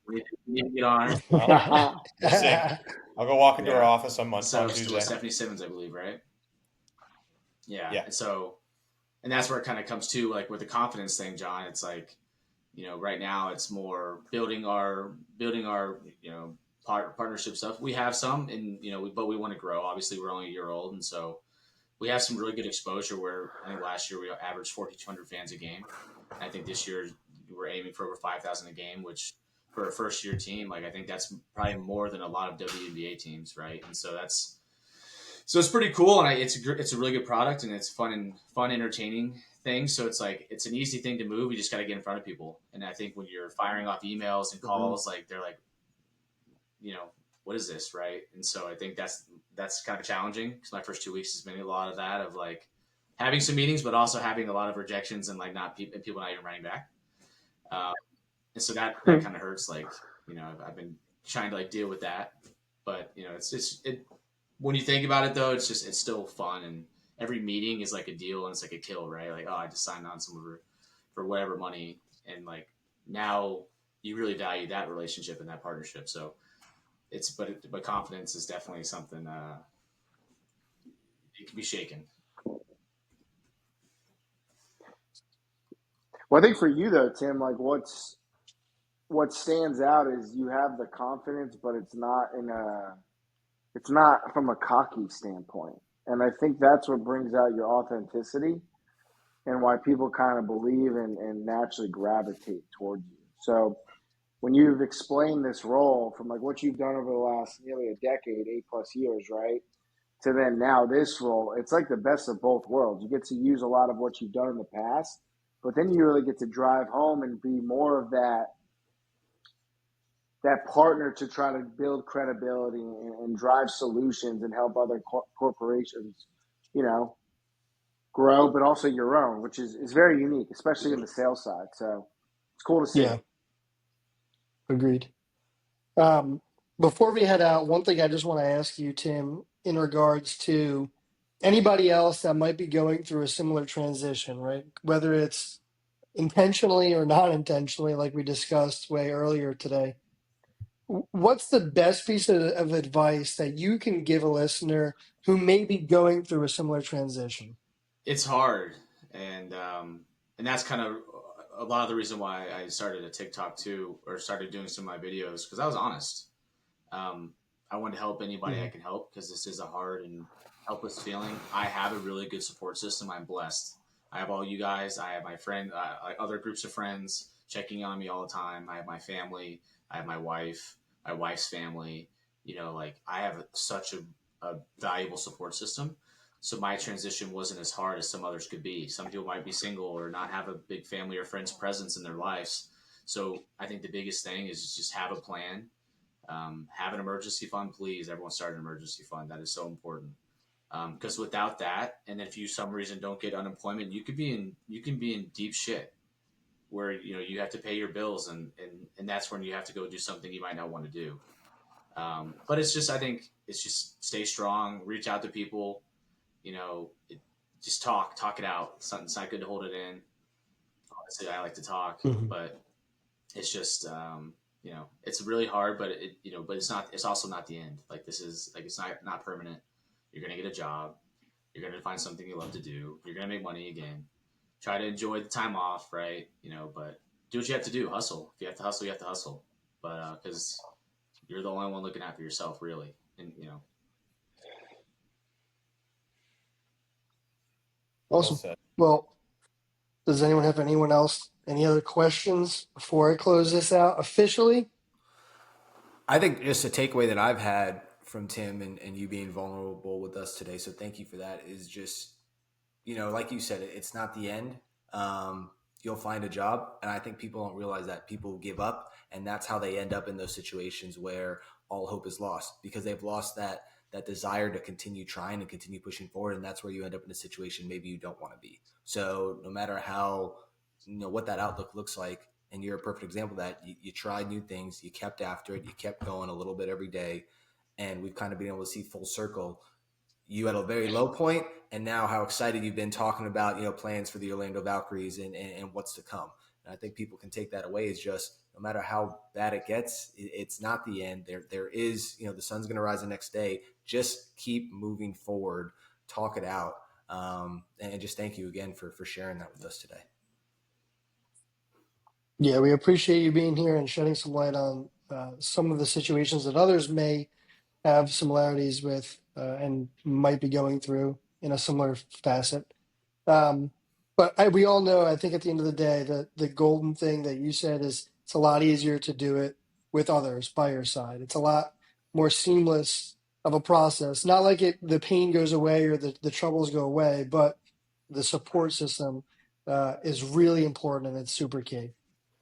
We need to get on her. Well, we'll see. I'll go walk into her Yeah. office on So still with Tuesday. Stephanie Simmons, I believe, right? Yeah. Yeah. And that's where it kind of comes to like with the confidence thing, John. It's like, right now it's more building our partnership stuff. We have some, and but we want to grow. Obviously, we're only a year old, and so we have some really good exposure. Where I think last year we averaged 4,200 fans a game. And I think this year we're aiming for over 5,000 a game, which for a first year team, like I think that's probably more than a lot of WNBA teams, right? And so it's pretty cool, and it's a really good product, and it's fun, entertaining thing. So it's like it's an easy thing to move. You just got to get in front of people, and I think when you're firing off emails and Mm-hmm. calls, like they're like, what is this, right? And so I think that's kind of challenging because my first 2 weeks has been a lot of that of like having some meetings, but also having a lot of rejections and like people not even writing back. And so that kind of hurts. Like I've been trying to like deal with that, but it when you think about it though, it's still fun, and every meeting is like a deal, and it's like a kill, right? Like, oh, I just signed on someone for whatever money, and like now you really value that relationship and that partnership. So but confidence is definitely something it can be shaken. Well, I think for you though, Tim, like what stands out is you have the confidence, but it's not from a cocky standpoint. And I think that's what brings out your authenticity and why people kind of believe and naturally gravitate towards you. So when you've explained this role from like what you've done over the last nearly a decade, 8+ years, right? To then now this role, it's like the best of both worlds. You get to use a lot of what you've done in the past, but then you really get to drive home and be more of that partner to try to build credibility and drive solutions and help other corporations, you know, grow, but also your own, which is very unique, especially in the sales side. So it's cool to see. Yeah, agreed. Um, Before we head out, one thing I just want to ask you, Tim, in regards to anybody else that might be going through a similar transition, right? Whether it's intentionally or not intentionally, like we discussed way earlier today. What's the best piece of advice that you can give a listener who may be going through a similar transition? It's hard, and that's kind of a lot of the reason why I started a TikTok too, or started doing some of my videos because I was honest. Um, I want to help anybody I Mhm. can help because this is a hard and helpless feeling. I have a really good support system. I'm blessed. I have all you guys. I have my friend, other groups of friends checking on me all the time. I have my family. I have my wife's family. Like I have such a valuable support system. So my transition wasn't as hard as some others could be. Some people might be single or not have a big family or friends presence in their lives. So I think the biggest thing is just have a plan, Have an emergency fund, please. Everyone start an emergency fund. That is so important. Because without that, and then if you some reason don't get unemployment, you can be in deep shit where you have to pay your bills, and that's when you have to go do something you might not want to do. But it's just, I think it's just stay strong, reach out to people, just talk it out. It's not good to hold it in. Honestly, I like to talk, Mhm. but it's just it's really hard, but but it's also not the end. Like, this is like, it's not permanent. You're gonna get a job. You're gonna find something you love to do. You're gonna make money again. Try to enjoy the time off, right? But do what you have to do. Hustle. If you have to hustle, you have to hustle. But because you're the only one looking after yourself, really, and Well Awesome. said. Well, does anyone have any other questions before I close this out officially? I think just a takeaway that I've had from Tim and you being vulnerable with us today, so thank you for that, is just, like you said, it's not the end. You'll find a job. And I think people don't realize that. People give up, and that's how they end up in those situations where all hope is lost, because they've lost that desire to continue trying and continue pushing forward. And that's where you end up in a situation maybe you don't want to be. So no matter how, what that outlook looks like, and you're a perfect example of that, you tried new things, you kept after it, you kept going a little bit every day. And we've kind of been able to see full circle, you at a very low point, and now how excited you've been talking about, plans for the Orlando Valkyries and what's to come. And I think people can take that away, is just, no matter how bad it gets, it's not the end. There is, the sun's going to rise the next day. Just keep moving forward, talk it out. And just thank you again for sharing that with us today. Yeah, we appreciate you being here and shedding some light on some of the situations that others may have similarities with and might be going through in a similar facet. But we all know, I think at the end of the day, that the golden thing that you said is it's a lot easier to do it with others by your side. It's a lot more seamless of a process. Not like the pain goes away or the troubles go away, but the support system is really important, and it's super key.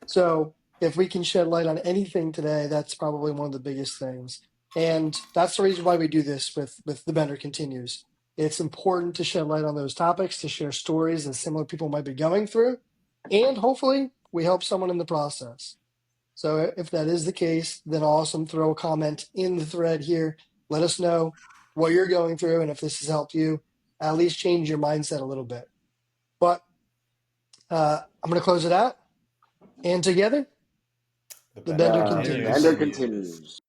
So if we can shed light on anything today, that's probably one of the biggest things. And that's the reason why we do this with The Bender Continues. It's important to shed light on those topics, to share stories that similar people might be going through, and hopefully we help someone in the process. So if that is the case, then awesome. Throw a comment in the thread here. Let us know what you're going through, and if this has helped you, at least change your mindset a little bit. But I'm going to close it out. And together, The The Bender Bender The continues. continues. Bender continues.